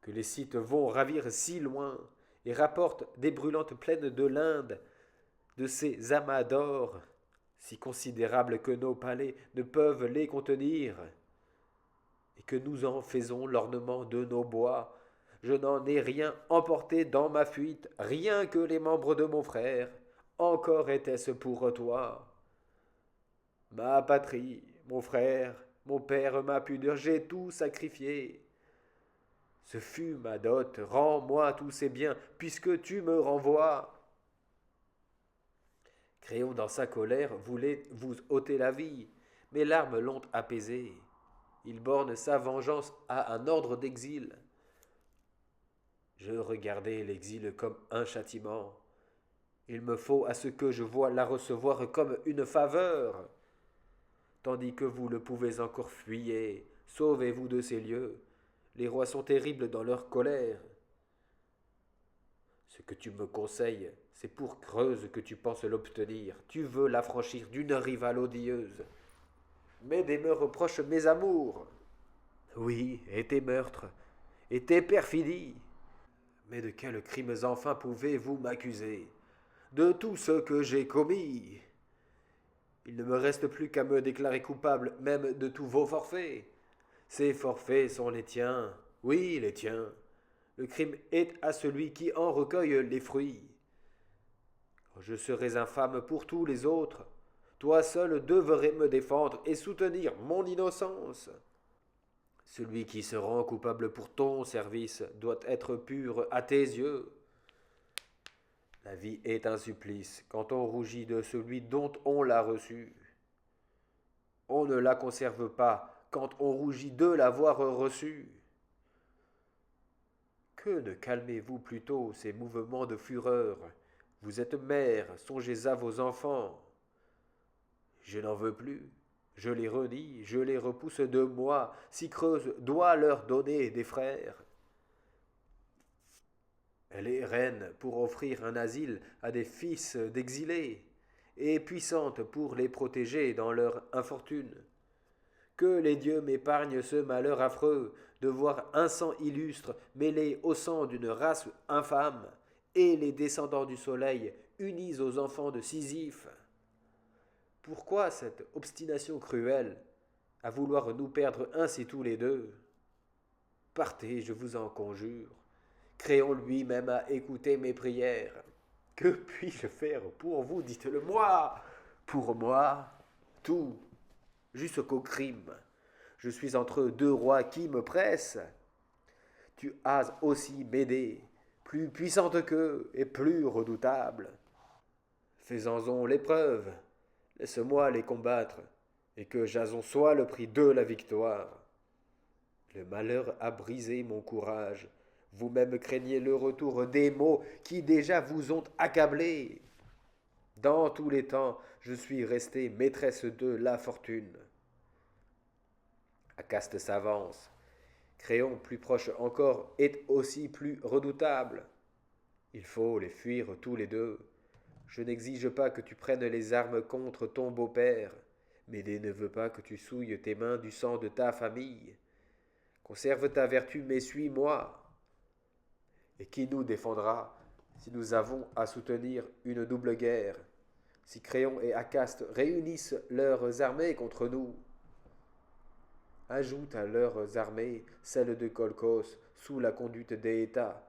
que les Scythes vont ravir si loin, et rapportent des brûlantes plaines de l'Inde, de ces amas d'or, si considérables que nos palais ne peuvent les contenir, et que nous en faisons l'ornement de nos bois, je n'en ai rien emporté dans ma fuite, rien que les membres de mon frère. Encore était-ce pour toi. Ma patrie, mon frère, mon père, ma pudeur, j'ai tout sacrifié. Ce fut ma dot, rends-moi tous ces biens, puisque tu me renvoies. Créon, dans sa colère, voulait vous ôter la vie, mes larmes l'ont apaisé. Il borne sa vengeance à un ordre d'exil. Je regardais l'exil comme un châtiment. Il me faut à ce que je vois la recevoir comme une faveur. Tandis que vous le pouvez encore, fuyez, sauvez-vous de ces lieux. Les rois sont terribles dans leur colère. Ce que tu me conseilles, c'est pour Creuse que tu penses l'obtenir. Tu veux l'affranchir d'une rivale odieuse. Mais des me reproches mes amours. Oui, et tes meurtres, et tes perfidies. Mais de quels crimes enfin pouvez-vous m'accuser? De tout ce que j'ai commis. Il ne me reste plus qu'à me déclarer coupable même de tous vos forfaits. Ces forfaits sont les tiens, oui, les tiens. Le crime est à celui qui en recueille les fruits. Je serais infâme pour tous les autres. Toi seul devrais me défendre et soutenir mon innocence. Celui qui se rend coupable pour ton service doit être pur à tes yeux. La vie est un supplice quand on rougit de celui dont on l'a reçu. On ne la conserve pas quand on rougit de l'avoir reçue. Que ne calmez-vous plutôt ces mouvements de fureur? Vous êtes mère, songez à vos enfants. Je n'en veux plus. Je les renie, je les repousse de moi, si Creuse doit leur donner des frères. Elle est reine pour offrir un asile à des fils d'exilés, et puissante pour les protéger dans leur infortune. Que les dieux m'épargnent ce malheur affreux de voir un sang illustre mêlé au sang d'une race infâme, et les descendants du soleil unis aux enfants de Sisyphe. Pourquoi cette obstination cruelle à vouloir nous perdre ainsi tous les deux? Partez, je vous en conjure. Créon lui-même à écouter mes prières. Que puis-je faire pour vous, dites-le moi? Pour moi, tout, jusqu'au crime. Je suis entre deux rois qui me pressent. Tu as aussi m'aider, plus puissante qu'eux et plus redoutable. Faisons-en l'épreuve. Laisse-moi les combattre, et que Jason soit le prix de la victoire. Le malheur a brisé mon courage. Vous-même craignez le retour des maux qui déjà vous ont accablé. Dans tous les temps, je suis restée maîtresse de la fortune. Acaste s'avance. Créon, plus proche encore, est aussi plus redoutable. Il faut les fuir tous les deux. Je n'exige pas que tu prennes les armes contre ton beau-père. Médée ne veut pas que tu souilles tes mains du sang de ta famille. Conserve ta vertu, mais suis-moi. Et qui nous défendra si nous avons à soutenir une double guerre? Si Créon et Acaste réunissent leurs armées contre nous? Ajoute à leurs armées celles de Colchos sous la conduite d'État.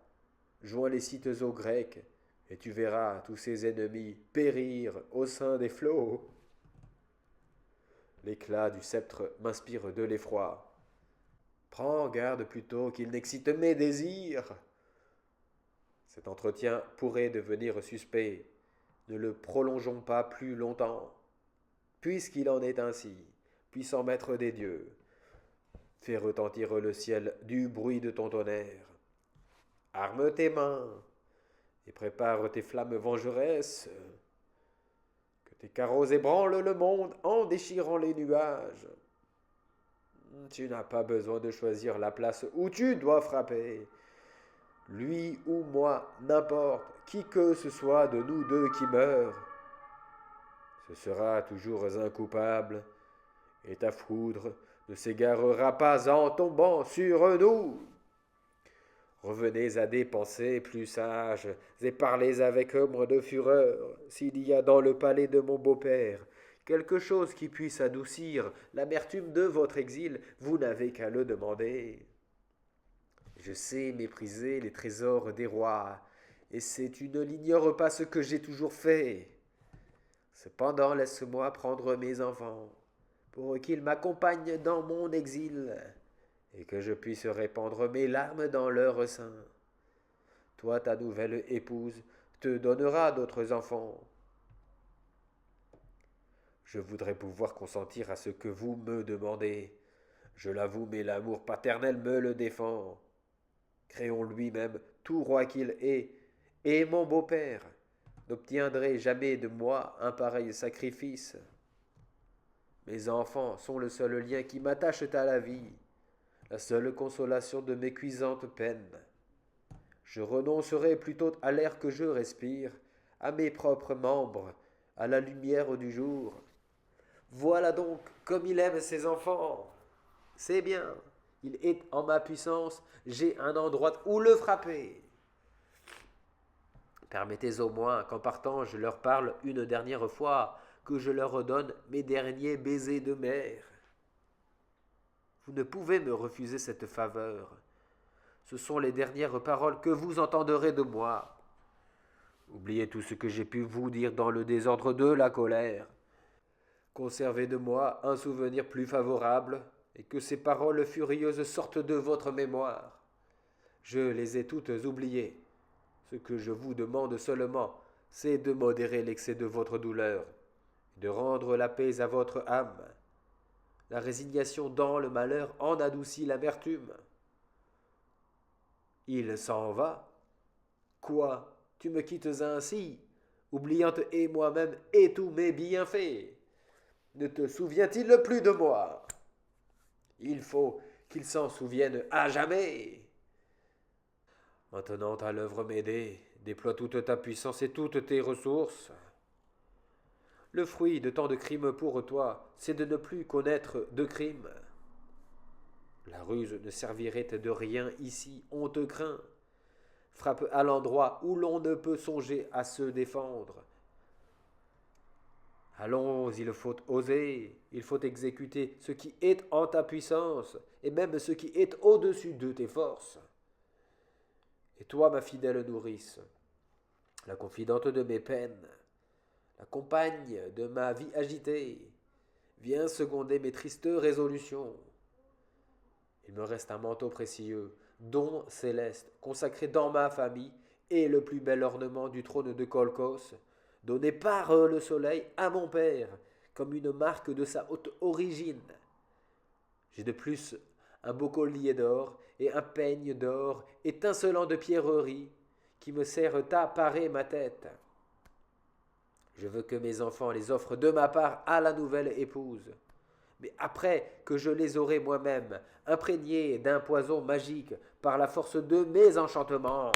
Joins les Scythes aux Grecs, et tu verras tous ces ennemis périr au sein des flots. L'éclat du sceptre m'inspire de l'effroi. Prends garde plutôt qu'il n'excite mes désirs. Cet entretien pourrait devenir suspect. Ne le prolongeons pas plus longtemps. Puisqu'il en est ainsi, puissant maître des dieux, fais retentir le ciel du bruit de ton tonnerre. Arme tes mains et prépare tes flammes vengeresses. Que tes carreaux ébranlent le monde en déchirant les nuages. Tu n'as pas besoin de choisir la place où tu dois frapper. Lui ou moi, n'importe, qui que ce soit de nous deux qui meurt, ce sera toujours un coupable, et ta foudre ne s'égarera pas en tombant sur nous. Revenez à des pensées plus sages, et parlez avec moins de fureur, s'il y a dans le palais de mon beau-père quelque chose qui puisse adoucir l'amertume de votre exil, vous n'avez qu'à le demander. Je sais mépriser les trésors des rois, et c'est tu ne l'ignores pas ce que j'ai toujours fait. Cependant, laisse-moi prendre mes enfants, pour qu'ils m'accompagnent dans mon exil, et que je puisse répandre mes larmes dans leur sein. Toi, ta nouvelle épouse, te donnera d'autres enfants. Je voudrais pouvoir consentir à ce que vous me demandez. Je l'avoue, mais l'amour paternel me le défend. Créon lui-même, tout roi qu'il est, et mon beau-père, n'obtiendrait jamais de moi un pareil sacrifice. Mes enfants sont le seul lien qui m'attache à la vie, la seule consolation de mes cuisantes peines. Je renoncerai plutôt à l'air que je respire, à mes propres membres, à la lumière du jour. Voilà donc comme il aime ses enfants. C'est bien, il est en ma puissance, j'ai un endroit où le frapper. Permettez au moins qu'en partant je leur parle une dernière fois, que je leur redonne mes derniers baisers de mer. Vous ne pouvez me refuser cette faveur. Ce sont les dernières paroles que vous entendrez de moi. Oubliez tout ce que j'ai pu vous dire dans le désordre de la colère. Conservez de moi un souvenir plus favorable, et que ces paroles furieuses sortent de votre mémoire. Je les ai toutes oubliées. Ce que je vous demande seulement, c'est de modérer l'excès de votre douleur, de rendre la paix à votre âme. La résignation dans le malheur en adoucit l'amertume. Il s'en va. Quoi, tu me quittes ainsi, oubliant et moi-même et tous mes bienfaits? Ne te souvient-il plus de moi? Il faut qu'il s'en souvienne à jamais. Maintenant à l'œuvre m'aider, déploie toute ta puissance et toutes tes ressources. Le fruit de tant de crimes pour toi, c'est de ne plus connaître de crimes. La ruse ne servirait de rien ici, on te craint. Frappe à l'endroit où l'on ne peut songer à se défendre. Allons, il faut oser, il faut exécuter ce qui est en ta puissance, et même ce qui est au-dessus de tes forces. Et toi, ma fidèle nourrice, la confidente de mes peines, la compagne de ma vie agitée, viens seconder mes tristes résolutions. Il me reste un manteau précieux, don céleste, consacré dans ma famille, et le plus bel ornement du trône de Colchos, donné par le soleil à mon père, comme une marque de sa haute origine. J'ai de plus un beau collier d'or et un peigne d'or étincelant de pierreries qui me servent à parer ma tête. Je veux que mes enfants les offrent de ma part à la nouvelle épouse. Mais après que je les aurai moi-même imprégnés d'un poison magique par la force de mes enchantements,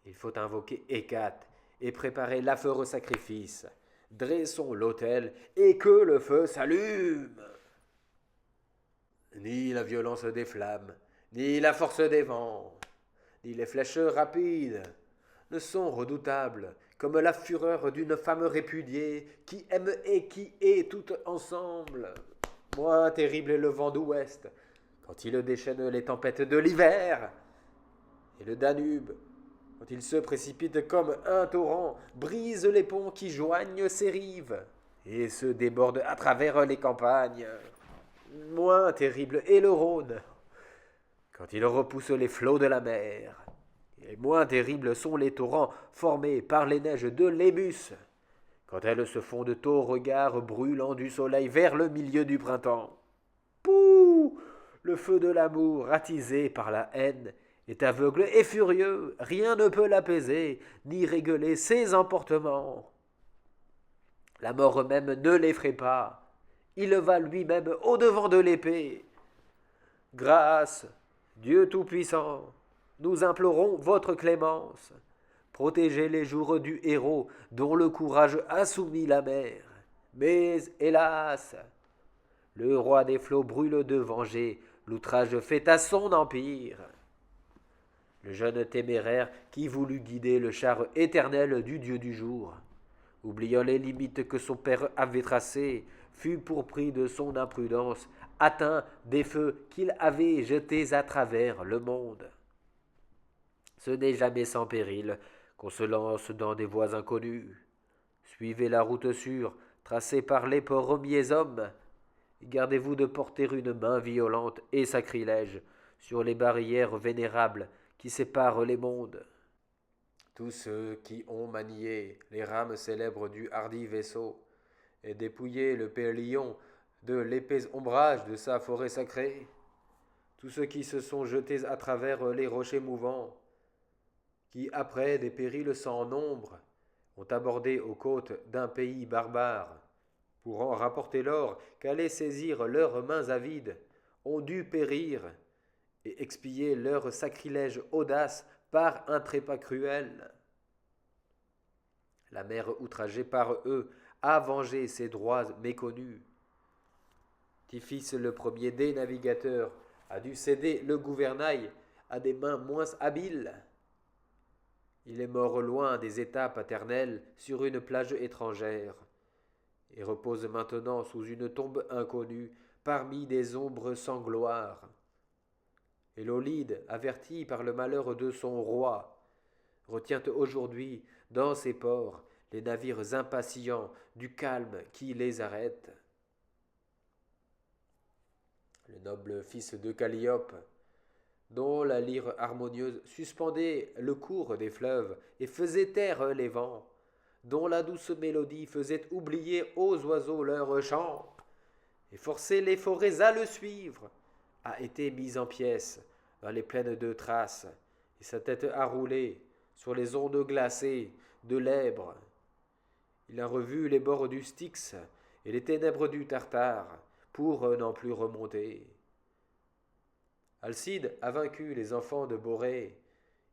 il faut invoquer Hécate et préparer l'affreux sacrifice. Dressons l'autel et que le feu s'allume. Ni la violence des flammes, ni la force des vents, ni les flèches rapides ne sont redoutables comme la fureur d'une femme répudiée qui aime et qui est toute ensemble. Moins terrible est le vent d'ouest quand il déchaîne les tempêtes de l'hiver, et le Danube, quand il se précipite comme un torrent, brise les ponts qui joignent ses rives et se déborde à travers les campagnes. Moins terrible est le Rhône quand il repousse les flots de la mer. Et moins terribles sont les torrents formés par les neiges de l'Ébus, quand elles se fondent au regard brûlant du soleil vers le milieu du printemps. Pouh! Le feu de l'amour, attisé par la haine, est aveugle et furieux, rien ne peut l'apaiser, ni réguler ses emportements. La mort même ne l'effraie pas, il va lui-même au-devant de l'épée. Grâce, Dieu Tout-Puissant, nous implorons votre clémence. Protégez les jours du héros dont le courage a soumis la mer. Mais, hélas, le roi des flots brûle de venger l'outrage fait à son empire. Le jeune téméraire qui voulut guider le char éternel du dieu du jour, oubliant les limites que son père avait tracées, fut pour prix de son imprudence atteint des feux qu'il avait jetés à travers le monde. Ce n'est jamais sans péril qu'on se lance dans des voies inconnues. Suivez la route sûre, tracée par les premiers hommes. Gardez-vous de porter une main violente et sacrilège sur les barrières vénérables qui séparent les mondes. Tous ceux qui ont manié les rames célèbres du hardi vaisseau et dépouillé le périllon de l'épais ombrage de sa forêt sacrée, tous ceux qui se sont jetés à travers les rochers mouvants, qui, après des périls sans nombre, ont abordé aux côtes d'un pays barbare, pour en rapporter l'or qu'allaient saisir leurs mains avides, ont dû périr et expier leur sacrilège audace par un trépas cruel. La mer outragée par eux a vengé ses droits méconnus. Tiphys, le premier des navigateurs, a dû céder le gouvernail à des mains moins habiles. Il est mort loin des États paternels sur une plage étrangère, et repose maintenant sous une tombe inconnue parmi des ombres sans gloire. Et l'Olide, averti par le malheur de son roi, retient aujourd'hui dans ses ports les navires impatients du calme qui les arrête. Le noble fils de Calliope, dont la lyre harmonieuse suspendait le cours des fleuves et faisait taire les vents, dont la douce mélodie faisait oublier aux oiseaux leur chant, et forçait les forêts à le suivre, a été mis en pièces dans les plaines de Thrace, et sa tête a roulé sur les ondes glacées de l'Èbre. Il a revu les bords du Styx et les ténèbres du Tartare pour n'en plus remonter. Alcide a vaincu les enfants de Borée.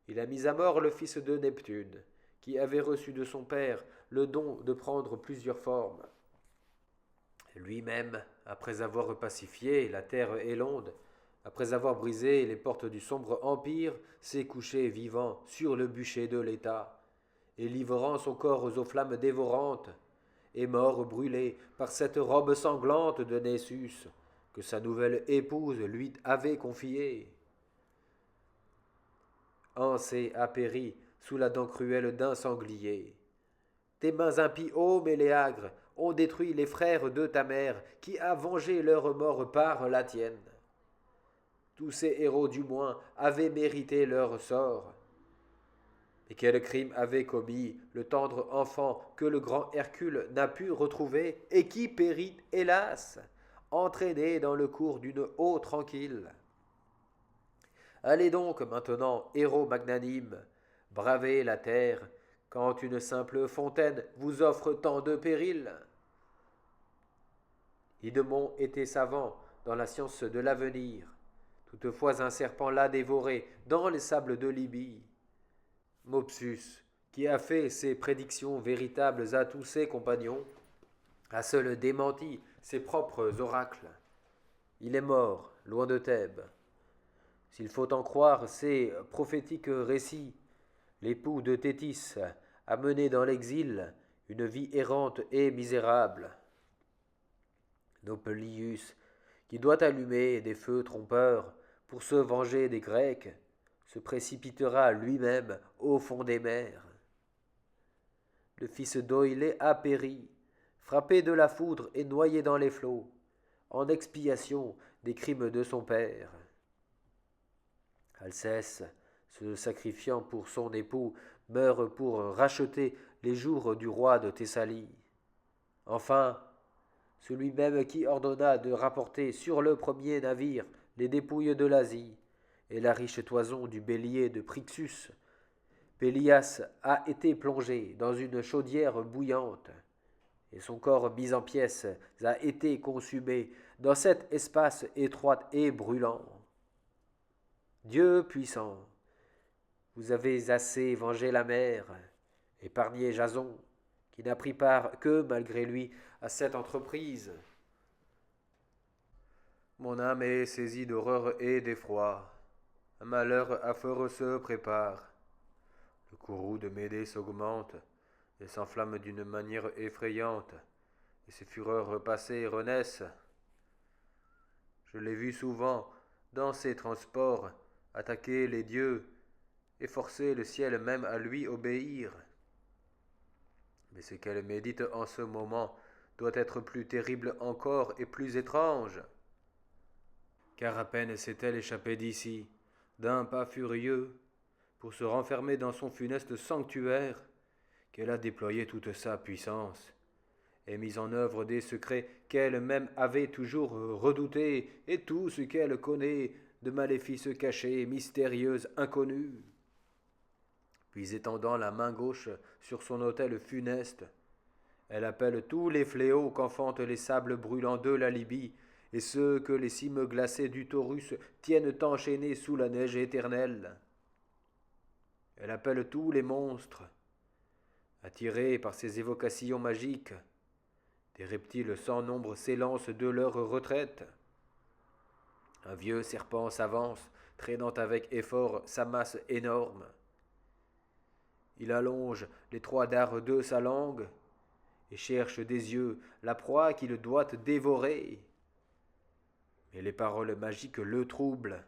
Il a mis à mort le fils de Neptune, qui avait reçu de son père le don de prendre plusieurs formes. Lui-même, après avoir pacifié la terre et l'onde, après avoir brisé les portes du sombre empire, s'est couché vivant sur le bûcher de l'État, et livrant son corps aux flammes dévorantes, est mort brûlé par cette robe sanglante de Nessus, que sa nouvelle épouse lui avait confiée. Ancée a péri sous la dent cruelle d'un sanglier. Tes mains impies, ô Méléagre, ont détruit les frères de ta mère, qui a vengé leur mort par la tienne. Tous ces héros du moins avaient mérité leur sort. Et quel crime avait commis le tendre enfant que le grand Hercule n'a pu retrouver et qui périt, hélas, entraîné dans le cours d'une eau tranquille. Allez donc maintenant, héros magnanimes, braver la terre, quand une simple fontaine vous offre tant de périls. Idemon était savant dans la science de l'avenir. Toutefois un serpent l'a dévoré dans les sables de Libye. Mopsus, qui a fait ses prédictions véritables à tous ses compagnons, a seul démenti ses propres oracles. Il est mort, loin de Thèbes. S'il faut en croire ces prophétiques récits, l'époux de Thétis a mené dans l'exil une vie errante et misérable. Nopelius, qui doit allumer des feux trompeurs pour se venger des Grecs, se précipitera lui-même au fond des mers. Le fils d'Oïlée a péri, frappé de la foudre et noyé dans les flots, en expiation des crimes de son père. Alcès, se sacrifiant pour son époux, meurt pour racheter les jours du roi de Thessalie. Enfin, celui même qui ordonna de rapporter sur le premier navire les dépouilles de l'Asie et la riche toison du bélier de Phrixus, Pélias a été plongé dans une chaudière bouillante, et son corps mis en pièces a été consumé dans cet espace étroit et brûlant. Dieu puissant, vous avez assez vengé la mer, épargné Jason, qui n'a pris part que malgré lui à cette entreprise. Mon âme est saisie d'horreur et d'effroi. Un malheur affreux se prépare. Le courroux de Médée s'augmente et s'enflamme d'une manière effrayante, et ses fureurs passées renaissent. Je l'ai vu souvent, dans ses transports, attaquer les dieux et forcer le ciel même à lui obéir. Mais ce qu'elle médite en ce moment doit être plus terrible encore et plus étrange. Car à peine s'est-elle échappée d'ici, d'un pas furieux, pour se renfermer dans son funeste sanctuaire, qu'elle a déployé toute sa puissance, et mis en œuvre des secrets qu'elle-même avait toujours redoutés, et tout ce qu'elle connaît de maléfices cachés, mystérieux, inconnus. Puis étendant la main gauche sur son autel funeste, elle appelle tous les fléaux qu'enfantent les sables brûlants de la Libye, et ceux que les cimes glacées du Taurus tiennent enchaînés sous la neige éternelle. Elle appelle tous les monstres. Attirés par ces évocations magiques, des reptiles sans nombre s'élancent de leur retraite. Un vieux serpent s'avance, traînant avec effort sa masse énorme. Il allonge les 3 dards de sa langue et cherche des yeux la proie qu'il doit dévorer. Mais les paroles magiques le troublent.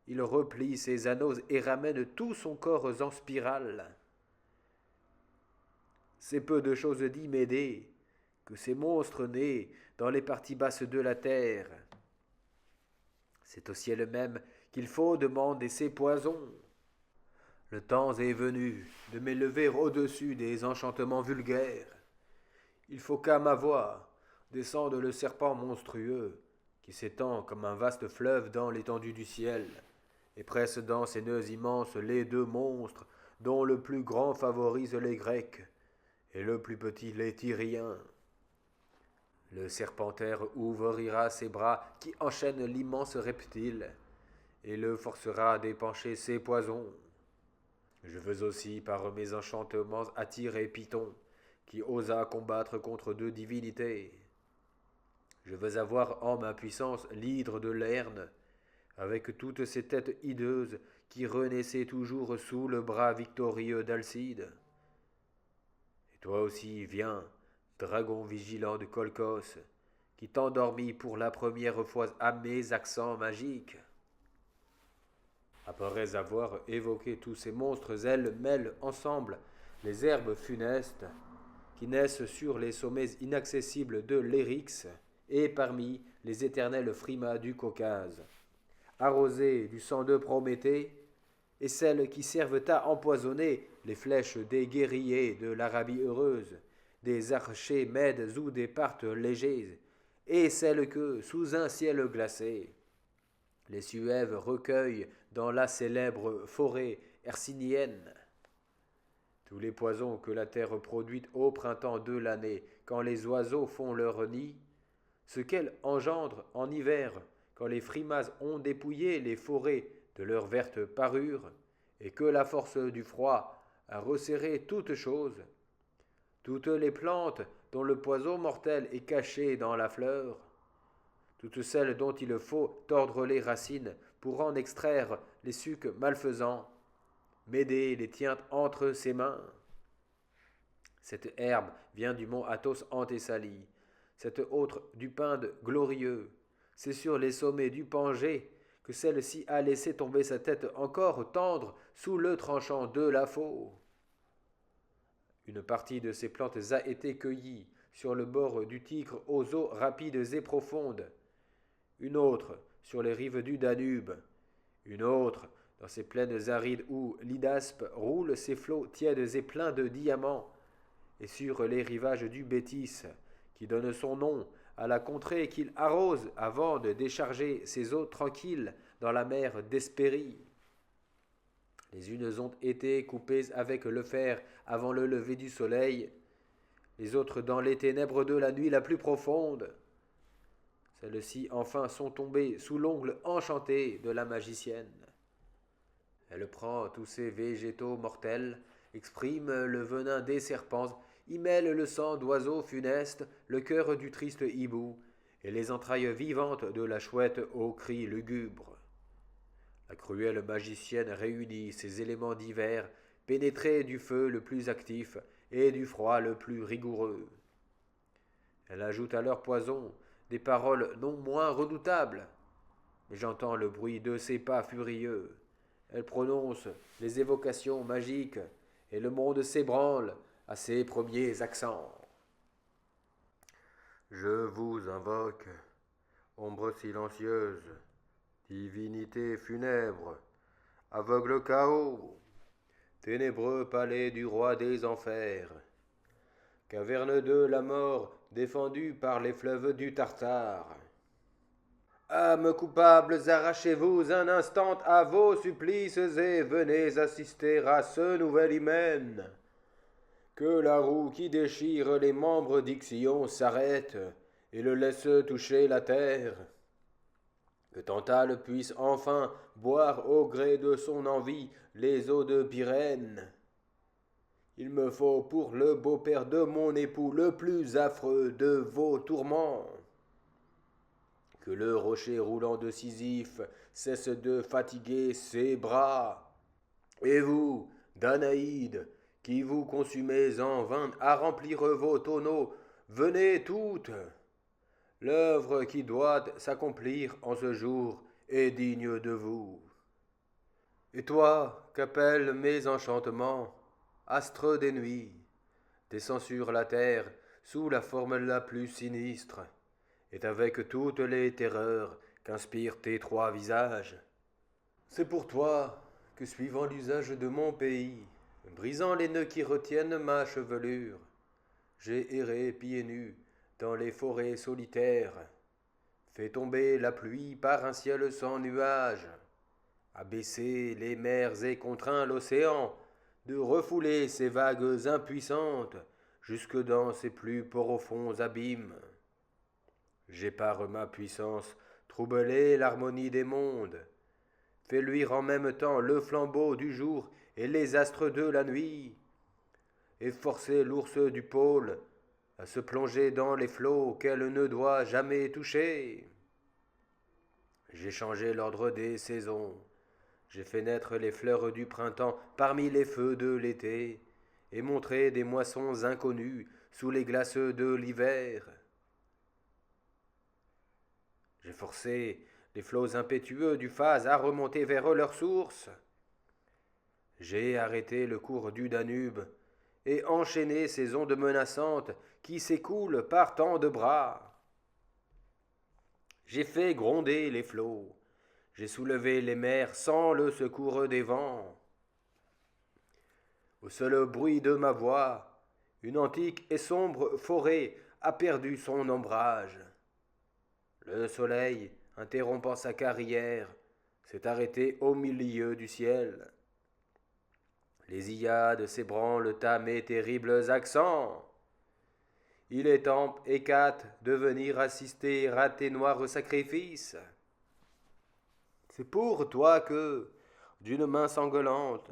Il replie ses anneaux et ramène tout son corps en spirale. C'est peu de choses dit Médée, que ces monstres nés dans les parties basses de la terre. C'est au ciel même qu'il faut demander ses poisons. Le temps est venu de m'élever au-dessus des enchantements vulgaires. Il faut qu'à ma voix descende le serpent monstrueux, qui s'étend comme un vaste fleuve dans l'étendue du ciel, et presse dans ses nœuds immenses les 2 monstres, dont le plus grand favorise les Grecs, et le plus petit les Tyriens. Le serpentaire ouvrira ses bras qui enchaînent l'immense reptile, et le forcera d'épancher ses poisons. Je veux aussi, par mes enchantements, attirer Python, qui osa combattre contre 2 divinités. Je veux avoir en ma puissance l'hydre de Lerne, avec toutes ces têtes hideuses qui renaissaient toujours sous le bras victorieux d'Alcide. Et toi aussi, viens, dragon vigilant de Colchos, qui t'endormis pour la première fois à mes accents magiques. Après avoir évoqué tous ces monstres, elles mêlent ensemble les herbes funestes qui naissent sur les sommets inaccessibles de l'Eryx et parmi les éternels frimas du Caucase, arrosées du sang de Prométhée, et celles qui servent à empoisonner les flèches des guerriers de l'Arabie heureuse, des archers mèdes ou des parthes légers, et celles que, sous un ciel glacé, les Suèves recueillent dans la célèbre forêt hercynienne. Tous les poisons que la terre produit au printemps de l'année, quand les oiseaux font leur nid, ce qu'elle engendre en hiver, quand les frimas ont dépouillé les forêts de leurs vertes parures, et que la force du froid a resserré toutes choses, toutes les plantes dont le poison mortel est caché dans la fleur, toutes celles dont il faut tordre les racines pour en extraire les sucs malfaisants, Médée les tient entre ses mains. Cette herbe vient du mont Athos en Thessalie, cette autre du Pinde glorieux. C'est sur les sommets du Pangée que celle-ci a laissé tomber sa tête encore tendre sous le tranchant de la faux. Une partie de ces plantes a été cueillie sur le bord du Tigre aux eaux rapides et profondes, une autre sur les rives du Danube, une autre dans ces plaines arides où l'Hydaspe roule ses flots tièdes et pleins de diamants, et sur les rivages du Bétis, qui donne son nom à la contrée qu'il arrose avant de décharger ses eaux tranquilles dans la mer d'Hespérie. Les unes ont été coupées avec le fer avant le lever du soleil, les autres dans les ténèbres de la nuit la plus profonde. Celles-ci enfin sont tombées sous l'ongle enchanté de la magicienne. Elle prend tous ces végétaux mortels, exprime le venin des serpents, y mêle le sang d'oiseaux funestes, le cœur du triste hibou, et les entrailles vivantes de la chouette aux cris lugubres. La cruelle magicienne réunit ces éléments divers, pénétrés du feu le plus actif et du froid le plus rigoureux. Elle ajoute à leur poison des paroles non moins redoutables, mais j'entends le bruit de ses pas furieux. Elle prononce les évocations magiques, et le monde s'ébranle à ses premiers accents. Je vous invoque, ombre silencieuse, divinité funèbre, aveugle chaos, ténébreux palais du roi des enfers, caverne de la mort défendue par les fleuves du Tartare. Âmes coupables, arrachez-vous un instant à vos supplices et venez assister à ce nouvel hymen. Que la roue qui déchire les membres d'Ixion s'arrête et le laisse toucher la terre. Que Tantale puisse enfin boire au gré de son envie les eaux de Pyrène. Il me faut pour le beau-père de mon époux le plus affreux de vos tourments. Que le rocher roulant de Sisyphe cesse de fatiguer ses bras. Et vous, Danaïde, qui vous consumez en vain à remplir vos tonneaux, venez toutes. L'œuvre qui doit s'accomplir en ce jour est digne de vous. Et toi, qu'appellent mes enchantements, astre des nuits, descends sur la terre sous la forme la plus sinistre, et avec toutes les terreurs qu'inspirent tes trois visages. C'est pour toi que, suivant l'usage de mon pays, brisant les nœuds qui retiennent ma chevelure, j'ai erré pieds nus dans les forêts solitaires, fait tomber la pluie par un ciel sans nuages, abaissé les mers et contraint l'océan de refouler ses vagues impuissantes jusque dans ses plus profonds abîmes. J'ai par ma puissance troublé l'harmonie des mondes, fait luire en même temps le flambeau du jour et les astres de la nuit, et forcé l'ours du pôle à se plonger dans les flots qu'elle ne doit jamais toucher. J'ai changé l'ordre des saisons, j'ai fait naître les fleurs du printemps parmi les feux de l'été, et montré des moissons inconnues sous les glaces de l'hiver. J'ai forcé les flots impétueux du phase à remonter vers leur source. J'ai arrêté le cours du Danube et enchaîné ces ondes menaçantes qui s'écoulent par tant de bras. J'ai fait gronder les flots, j'ai soulevé les mers sans le secours des vents. Au seul bruit de ma voix, une antique et sombre forêt a perdu son ombrage. Le soleil, interrompant sa carrière, s'est arrêté au milieu du ciel. Les Iliades s'ébranlent à mes terribles accents. Il est temps, Hécate, de venir assister à tes noirs sacrifices. C'est pour toi que, d'une main sanglante,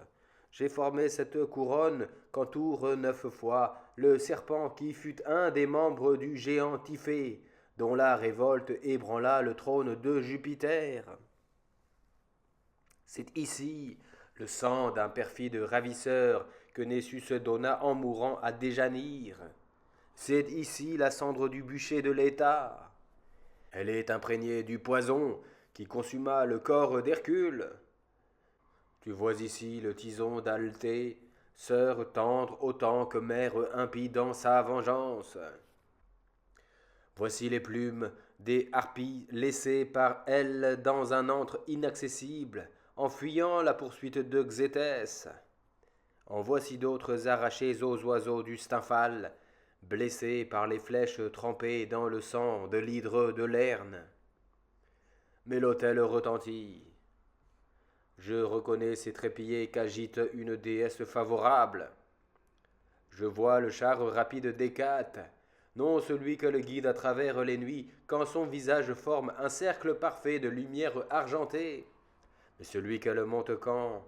j'ai formé cette couronne qu'entoure 9 fois le serpent qui fut un des membres du géant Typhée, dont la révolte ébranla le trône de Jupiter. C'est ici le sang d'un perfide ravisseur que Nessus donna en mourant à Déjanire. C'est ici la cendre du bûcher de l'État. Elle est imprégnée du poison qui consuma le corps d'Hercule. Tu vois ici le tison d'Althée, sœur tendre autant que mère impie dans sa vengeance. Voici les plumes des harpies laissées par elle dans un antre inaccessible, en fuyant la poursuite de Xéthès. En voici d'autres arrachées aux oiseaux du Stymphale, blessés par les flèches trempées dans le sang de l'hydre de Lerne. Mais l'autel retentit. Je reconnais ces trépillés qu'agite une déesse favorable. Je vois le char rapide d'Hécate, non celui que le guide à travers les nuits, quand son visage forme un cercle parfait de lumière argentée, mais celui qu'elle monte quand,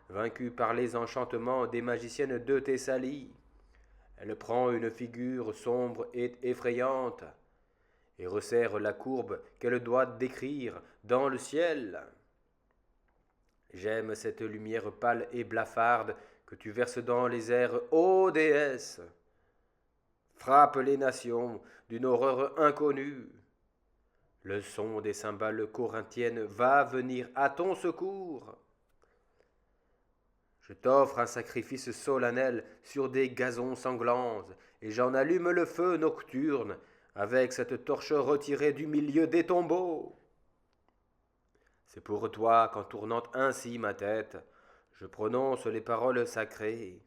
vaincue par les enchantements des magiciennes de Thessalie, elle prend une figure sombre et effrayante, et resserre la courbe qu'elle doit décrire dans le ciel. J'aime cette lumière pâle et blafarde que tu verses dans les airs, ô déesse. Frappe les nations d'une horreur inconnue. Le son des cymbales corinthiennes va venir à ton secours. Je t'offre un sacrifice solennel sur des gazons sanglants, et j'en allume le feu nocturne avec cette torche retirée du milieu des tombeaux. C'est pour toi qu'en tournant ainsi ma tête, je prononce les paroles sacrées.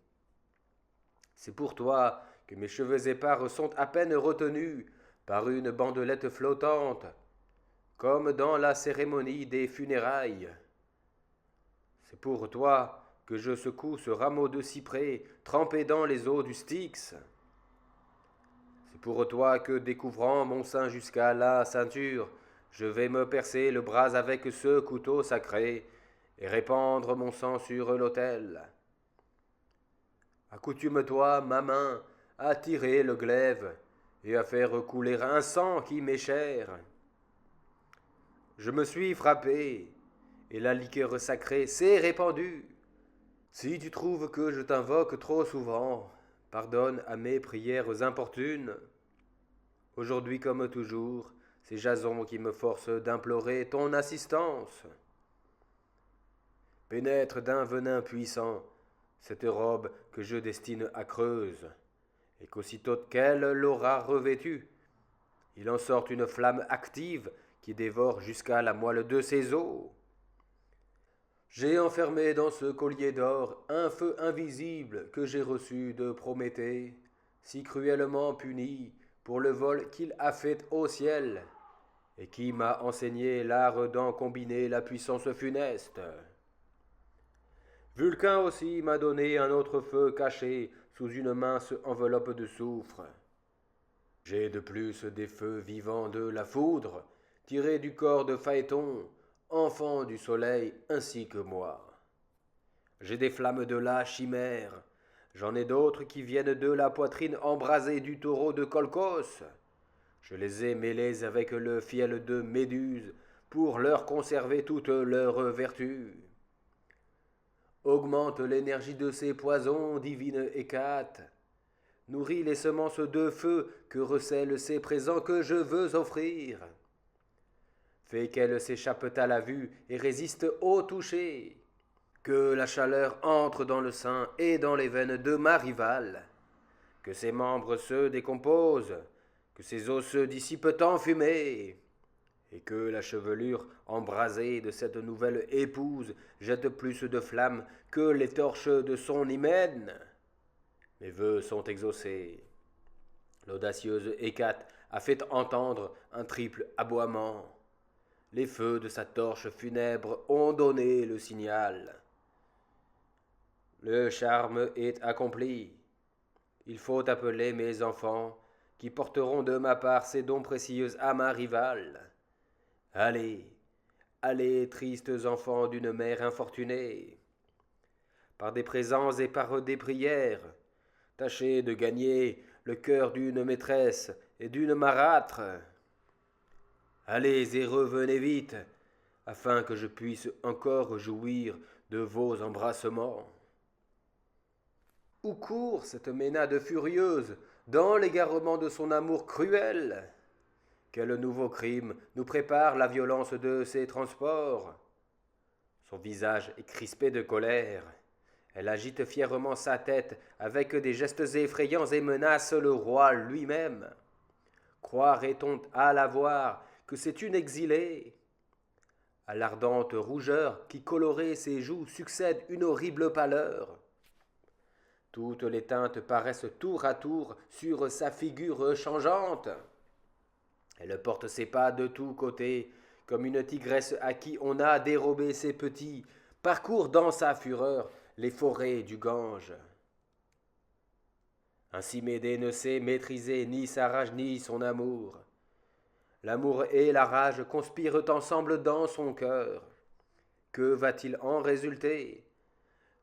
C'est pour toi que mes cheveux épars sont à peine retenus par une bandelette flottante, comme dans la cérémonie des funérailles. C'est pour toi que je secoue ce rameau de cyprès trempé dans les eaux du Styx. C'est pour toi que, découvrant mon sein jusqu'à la ceinture, je vais me percer le bras avec ce couteau sacré et répandre mon sang sur l'autel. Accoutume-toi, ma main, à tirer le glaive et à faire couler un sang qui m'est cher. Je me suis frappé, et la liqueur sacrée s'est répandue. Si tu trouves que je t'invoque trop souvent, pardonne à mes prières importunes. Aujourd'hui comme toujours, c'est Jason qui me force d'implorer ton assistance. Pénètre d'un venin puissant cette robe que je destine à Creuse, et qu'aussitôt qu'elle l'aura revêtue, il en sort une flamme active qui dévore jusqu'à la moelle de ses os. J'ai enfermé dans ce collier d'or un feu invisible que j'ai reçu de Prométhée, si cruellement puni pour le vol qu'il a fait au ciel, et qui m'a enseigné l'art d'en combiner la puissance funeste. Vulcain aussi m'a donné un autre feu caché sous une mince enveloppe de soufre. J'ai de plus des feux vivants de la foudre, tirés du corps de Phaéton, enfant du soleil ainsi que moi. J'ai des flammes de la chimère, j'en ai d'autres qui viennent de la poitrine embrasée du taureau de Colchos. Je les ai mêlées avec le fiel de Méduse pour leur conserver toute leur vertu. Augmente l'énergie de ces poisons, divine Hécate. Nourris les semences de feu que recèlent ces présents que je veux offrir. Fais qu'elles s'échappent à la vue et résistent au toucher. Que la chaleur entre dans le sein et dans les veines de ma rivale. Que ses membres se décomposent, que ses os se dissipent en fumée. Et que la chevelure embrasée de cette nouvelle épouse jette plus de flammes que les torches de son hymen. Mes vœux sont exaucés. L'audacieuse Hécate a fait entendre un triple aboiement. Les feux de sa torche funèbre ont donné le signal. Le charme est accompli. Il faut appeler mes enfants, qui porteront de ma part ces dons précieux à ma rivale. Allez, allez, tristes enfants d'une mère infortunée. Par des présents et par des prières, tâchez de gagner le cœur d'une maîtresse et d'une marâtre. Allez et revenez vite, afin que je puisse encore jouir de vos embrassements. Où court cette Ménade furieuse dans l'égarement de son amour cruel? Quel nouveau crime nous prépare la violence de ses transports? Son visage est crispé de colère. Elle agite fièrement sa tête avec des gestes effrayants et menace le roi lui-même. Croirait-on à la voir que c'est une exilée? À l'ardente rougeur qui colorait ses joues succède une horrible pâleur. Toutes les teintes paraissent tour à tour sur sa figure changeante. Elle porte ses pas de tous côtés, comme une tigresse à qui on a dérobé ses petits, parcourt dans sa fureur les forêts du Gange. Ainsi Médée ne sait maîtriser ni sa rage ni son amour. L'amour et la rage conspirent ensemble dans son cœur. Que va-t-il en résulter?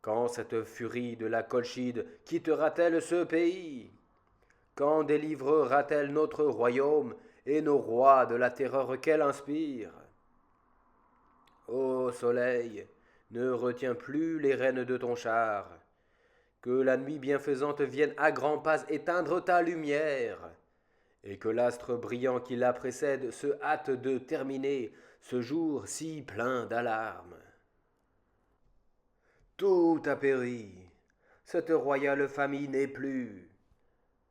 Quand cette furie de la Colchide quittera-t-elle ce pays? Quand délivrera-t-elle notre royaume et nos rois de la terreur qu'elle inspire? Ô soleil, ne retiens plus les rênes de ton char. Que la nuit bienfaisante vienne à grands pas éteindre ta lumière, et que l'astre brillant qui la précède se hâte de terminer ce jour si plein d'alarmes. Tout a péri, cette royale famille n'est plus.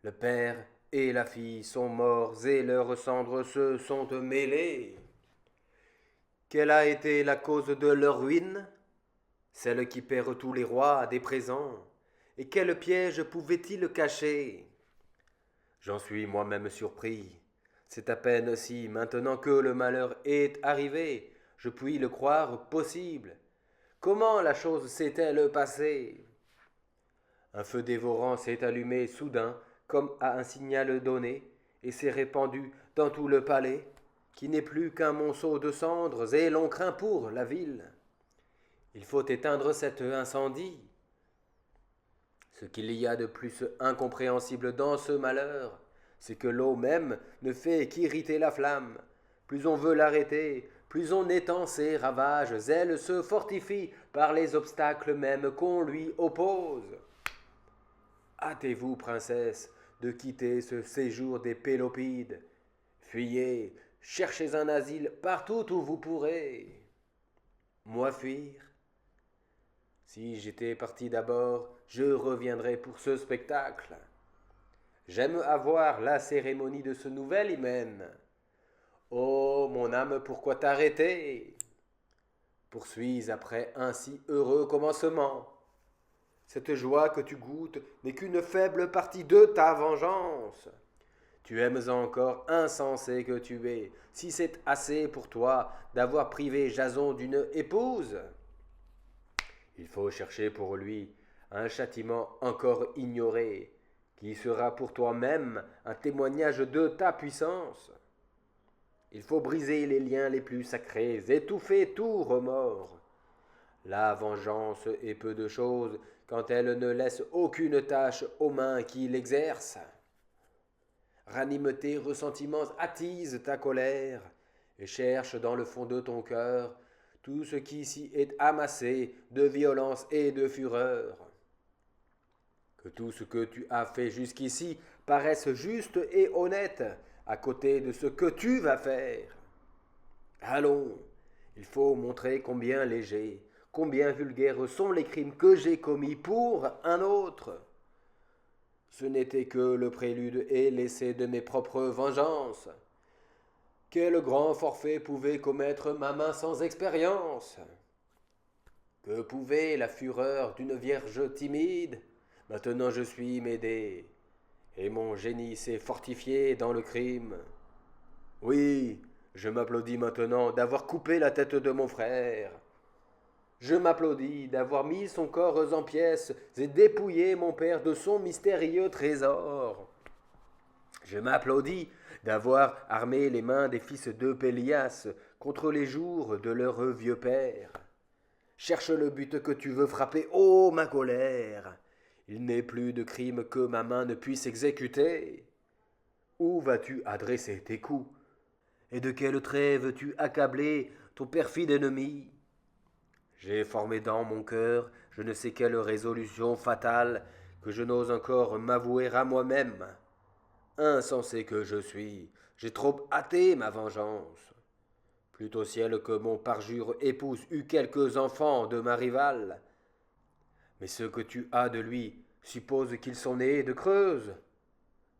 Le père et la fille sont morts et leurs cendres se sont mêlées. Quelle a été la cause de leur ruine? Celle qui perd tous les rois des présents. Et quel piège pouvait-il cacher? J'en suis moi-même surpris. C'est à peine si, maintenant que le malheur est arrivé, je puis le croire possible. Comment la chose s'est-elle passée? Un feu dévorant s'est allumé soudain, comme à un signal donné, et s'est répandu dans tout le palais. qui n'est plus qu'un monceau de cendres, et l'on craint pour la ville. Il faut éteindre cet incendie. Ce qu'il y a de plus incompréhensible dans ce malheur, c'est que l'eau même ne fait qu'irriter la flamme. Plus on veut l'arrêter, plus on étend ses ravages, elle se fortifie par les obstacles mêmes qu'on lui oppose. Hâtez-vous, princesse, de quitter ce séjour des Pélopides. Fuyez, cherchez un asile partout où vous pourrez. Moi fuir? Si j'étais parti d'abord, je reviendrais pour ce spectacle. J'aime avoir la cérémonie de ce nouvel hymen. Oh, mon âme, pourquoi t'arrêter? Poursuis après un si heureux commencement. Cette joie que tu goûtes n'est qu'une faible partie de ta vengeance. Tu aimes encore, insensé que tu es, si c'est assez pour toi d'avoir privé Jason d'une épouse. Il faut chercher pour lui un châtiment encore ignoré, qui sera pour toi-même un témoignage de ta puissance. Il faut briser les liens les plus sacrés, étouffer tout remords. La vengeance est peu de chose quand elle ne laisse aucune tâche aux mains qui l'exercent. Ranime tes ressentiments, attise ta colère, et cherche dans le fond de ton cœur tout ce qui s'y est amassé de violence et de fureur. Que tout ce que tu as fait jusqu'ici paraisse juste et honnête à côté de ce que tu vas faire. Allons, il faut montrer combien légers, combien vulgaires sont les crimes que j'ai commis pour un autre. Ce n'était que le prélude et l'essai de mes propres vengeances. Quel grand forfait pouvait commettre ma main sans expérience? Que pouvait la fureur d'une vierge timide? Maintenant je suis Médée, et mon génie s'est fortifié dans le crime. Oui, je m'applaudis maintenant d'avoir coupé la tête de mon frère. Je m'applaudis d'avoir mis son corps en pièces et dépouillé mon père de son mystérieux trésor. Je m'applaudis d'avoir armé les mains des fils de Pélias contre les jours de leur vieux père. Cherche le but que tu veux frapper, ô ma colère. Il n'est plus de crime que ma main ne puisse exécuter. Où vas-tu adresser tes coups? Et de quel trait veux-tu accabler ton perfide ennemi? J'ai formé dans mon cœur je ne sais quelle résolution fatale que je n'ose encore m'avouer à moi-même. Insensé que je suis, j'ai trop hâté ma vengeance. Plût au ciel que mon parjure épouse eût quelques enfants de ma rivale. Mais ce que tu as de lui suppose qu'ils sont nés de Creuse.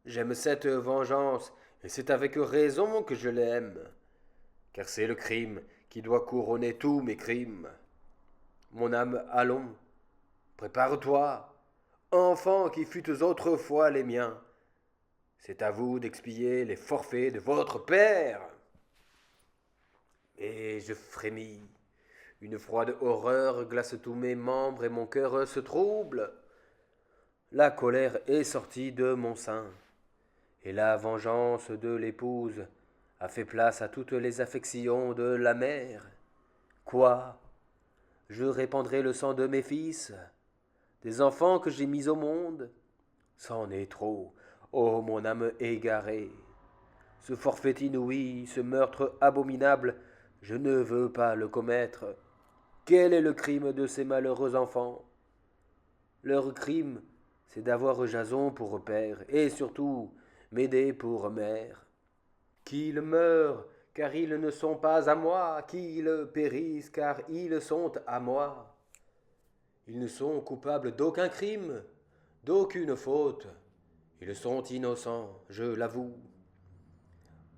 J'aime cette vengeance, et c'est avec raison que je l'aime, car c'est le crime qui doit couronner tous mes crimes. Mon âme, allons, prépare-toi, enfant qui fûtes autrefois les miens. C'est à vous d'expier les forfaits de votre père. Et je frémis. Une froide horreur glace tous mes membres et mon cœur se trouble. La colère est sortie de mon sein, et la vengeance de l'épouse a fait place à toutes les affections de la mère. Quoi? Je répandrai le sang de mes fils, des enfants que j'ai mis au monde? C'en est trop, ô mon âme égarée. Ce forfait inouï, ce meurtre abominable, je ne veux pas le commettre. Quel est le crime de ces malheureux enfants? Leur crime, c'est d'avoir Jason pour père, et surtout Médée pour mère. Qu'ils meurent, car ils ne sont pas à moi, qu'ils périssent, car ils sont à moi. Ils ne sont coupables d'aucun crime, d'aucune faute. Ils sont innocents, je l'avoue.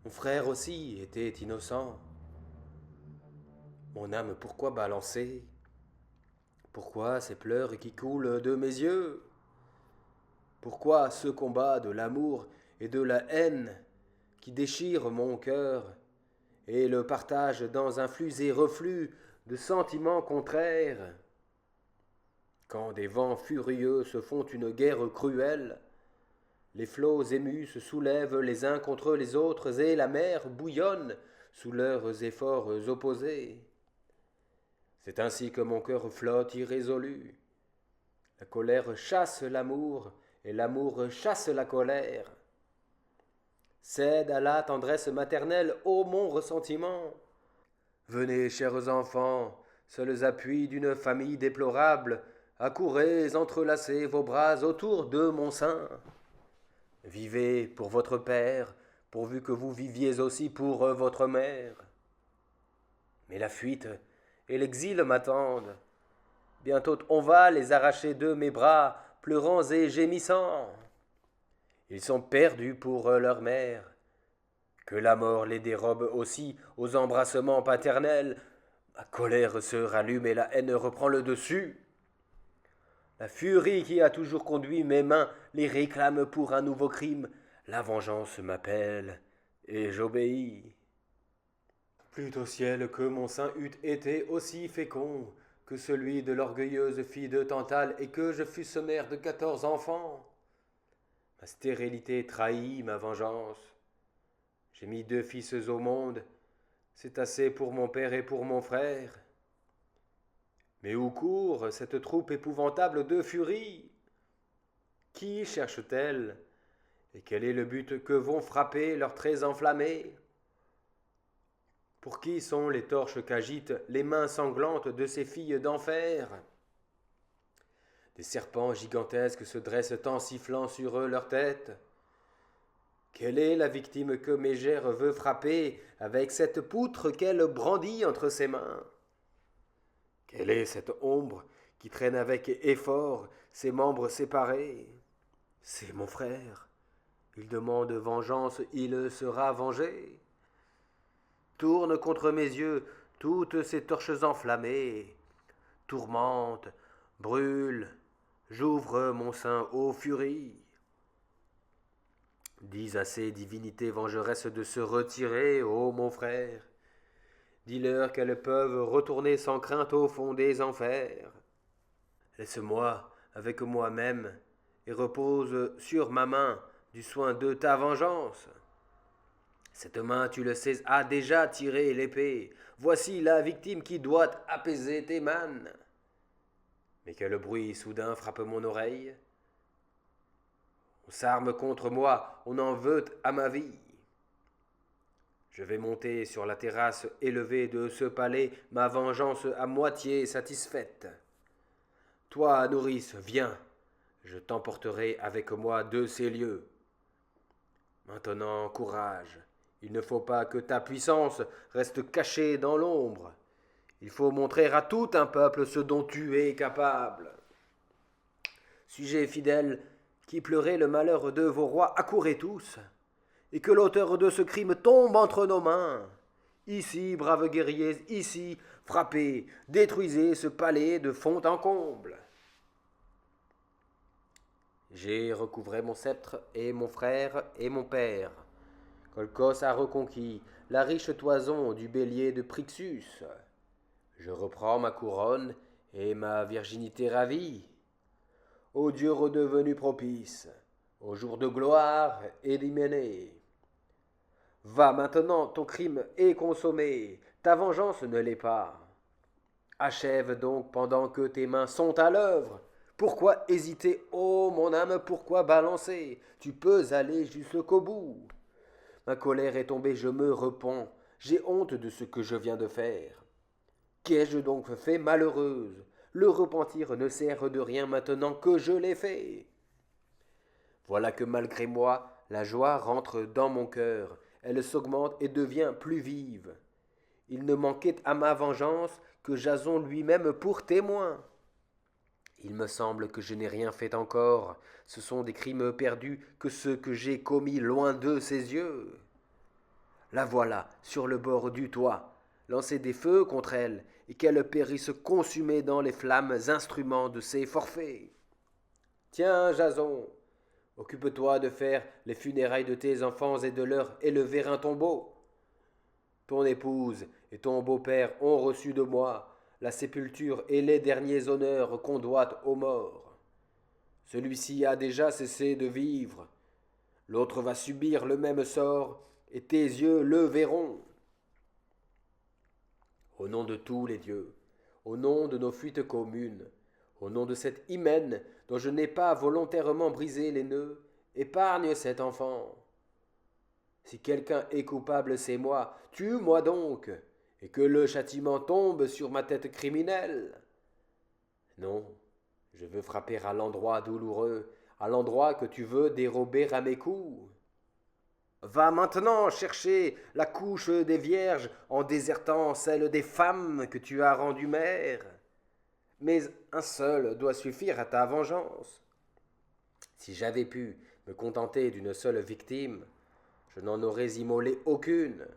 Mon frère aussi était innocent. Mon âme, pourquoi balancer? Pourquoi ces pleurs qui coulent de mes yeux? Pourquoi ce combat de l'amour et de la haine qui déchire mon cœur et le partage dans un flux et reflux de sentiments contraires? Quand des vents furieux se font une guerre cruelle, les flots émus se soulèvent les uns contre les autres et la mer bouillonne sous leurs efforts opposés. C'est ainsi que mon cœur flotte irrésolu. La colère chasse l'amour, et l'amour chasse la colère. Cède à la tendresse maternelle, ô mon ressentiment. Venez, chers enfants, seuls appuis d'une famille déplorable, accourez, entrelacez vos bras autour de mon sein. Vivez pour votre père, pourvu que vous viviez aussi pour votre mère. Mais la fuite et l'exil m'attendent. Bientôt on va les arracher de mes bras, pleurants et gémissants. Ils sont perdus pour leur mère. Que la mort les dérobe aussi aux embrassements paternels. Ma colère se rallume et la haine reprend le dessus. La furie qui a toujours conduit mes mains les réclame pour un nouveau crime. La vengeance m'appelle et j'obéis. Plût au ciel que mon sein eût été aussi fécond que celui de l'orgueilleuse fille de Tantale et que je fusse mère de 14 enfants. Ma stérilité trahit ma vengeance. J'ai mis 2 fils au monde, c'est assez pour mon père et pour mon frère. Mais où court cette troupe épouvantable de furie? Qui cherche-t-elle? Et quel est le but que vont frapper leurs traits enflammés? Pour qui sont les torches qu'agitent les mains sanglantes de ces filles d'enfer? Des serpents gigantesques se dressent en sifflant sur leur tête. Quelle est la victime que Mégère veut frapper avec cette poutre qu'elle brandit entre ses mains? Quelle est cette ombre qui traîne avec effort ses membres séparés? C'est mon frère. Il demande vengeance, il sera vengé. Tourne contre mes yeux toutes ces torches enflammées. Tourmente, brûle, j'ouvre mon sein aux furies. Dis à ces divinités vengeresses de se retirer, ô mon frère. Dis-leur qu'elles peuvent retourner sans crainte au fond des enfers. Laisse-moi avec moi-même et repose sur ma main du soin de ta vengeance. Cette main, tu le sais, a déjà tiré l'épée. Voici la victime qui doit apaiser tes manes. Mais quel bruit soudain frappe mon oreille. On s'arme contre moi, on en veut à ma vie. Je vais monter sur la terrasse élevée de ce palais, ma vengeance à moitié satisfaite. Toi, nourrice, viens, je t'emporterai avec moi de ces lieux. Maintenant, courage, il ne faut pas que ta puissance reste cachée dans l'ombre. Il faut montrer à tout un peuple ce dont tu es capable. Sujets fidèles, qui pleurez le malheur de vos rois, accourez tous, et que l'auteur de ce crime tombe entre nos mains. Ici, braves guerriers, ici, frappez, détruisez ce palais de fond en comble. J'ai recouvré mon sceptre, et mon frère, et mon père. Colchos a reconquis la riche toison du bélier de Phrixus. Je reprends ma couronne et ma virginité ravie. Ô Dieu redevenu propice, au jour de gloire et d'Hyménée. Va maintenant, ton crime est consommé, ta vengeance ne l'est pas. Achève donc pendant que tes mains sont à l'œuvre. Pourquoi hésiter, ô mon âme, pourquoi balancer? Tu peux aller jusqu'au bout. Ma colère est tombée, je me repens, j'ai honte de ce que je viens de faire. Qu'ai-je donc fait, malheureuse? Le repentir ne sert de rien maintenant que je l'ai fait. Voilà que malgré moi, la joie rentre dans mon cœur, elle s'augmente et devient plus vive. Il ne manquait à ma vengeance que Jason lui-même pour témoin. Il me semble que je n'ai rien fait encore, ce sont des crimes perdus que ceux que j'ai commis loin de ses yeux. La voilà, sur le bord du toit, lancer des feux contre elle, et qu'elle périsse consumée dans les flammes instruments de ses forfaits. Tiens, Jason, occupe-toi de faire les funérailles de tes enfants et de leur élever un tombeau. Ton épouse et ton beau-père ont reçu de moi la sépulture et les derniers honneurs qu'on doit aux morts. Celui-ci a déjà cessé de vivre, l'autre va subir le même sort, et tes yeux le verront. Au nom de tous les dieux, au nom de nos fuites communes, au nom de cet hymen dont je n'ai pas volontairement brisé les nœuds, épargne cet enfant. Si quelqu'un est coupable, c'est moi. Tue-moi donc, et que le châtiment tombe sur ma tête criminelle. Non, je veux frapper à l'endroit douloureux, à l'endroit que tu veux dérober à mes coups. Va maintenant chercher la couche des vierges en désertant celle des femmes que tu as rendues mères. Mais un seul doit suffire à ta vengeance. Si j'avais pu me contenter d'une seule victime, je n'en aurais immolé aucune.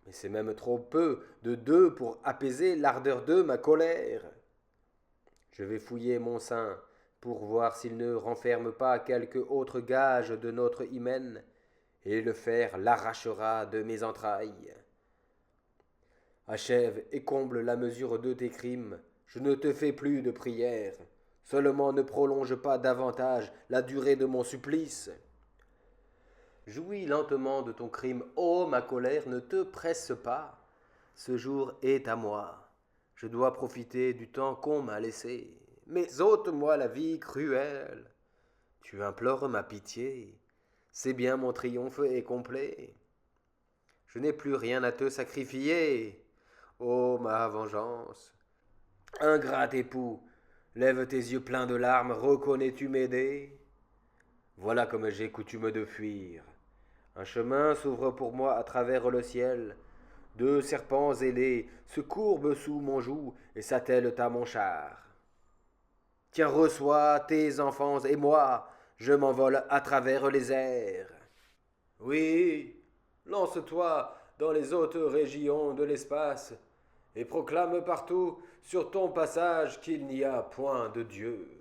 Mais c'est même trop peu de deux pour apaiser l'ardeur de ma colère. Je vais fouiller mon sein pour voir s'il ne renferme pas quelque autre gage de notre hymen, et le fer l'arrachera de mes entrailles. Achève et comble la mesure de tes crimes, je ne te fais plus de prière, seulement ne prolonge pas davantage la durée de mon supplice. Jouis lentement de ton crime, ô ma colère, ne te presse pas, ce jour est à moi, je dois profiter du temps qu'on m'a laissé, mais ôte-moi la vie cruelle, tu implores ma pitié, c'est bien mon triomphe est complet. Je n'ai plus rien à te sacrifier, ô ma vengeance. Ingrat époux, lève tes yeux pleins de larmes, reconnais-tu m'aider? Voilà comme j'ai coutume de fuir. Un chemin s'ouvre pour moi à travers le ciel. Deux serpents ailés se courbent sous mon joug et s'attellent à mon char. Tiens, reçois tes enfants et moi, je m'envole à travers les airs. Oui, lance-toi dans les hautes régions de l'espace et proclame partout sur ton passage qu'il n'y a point de Dieu.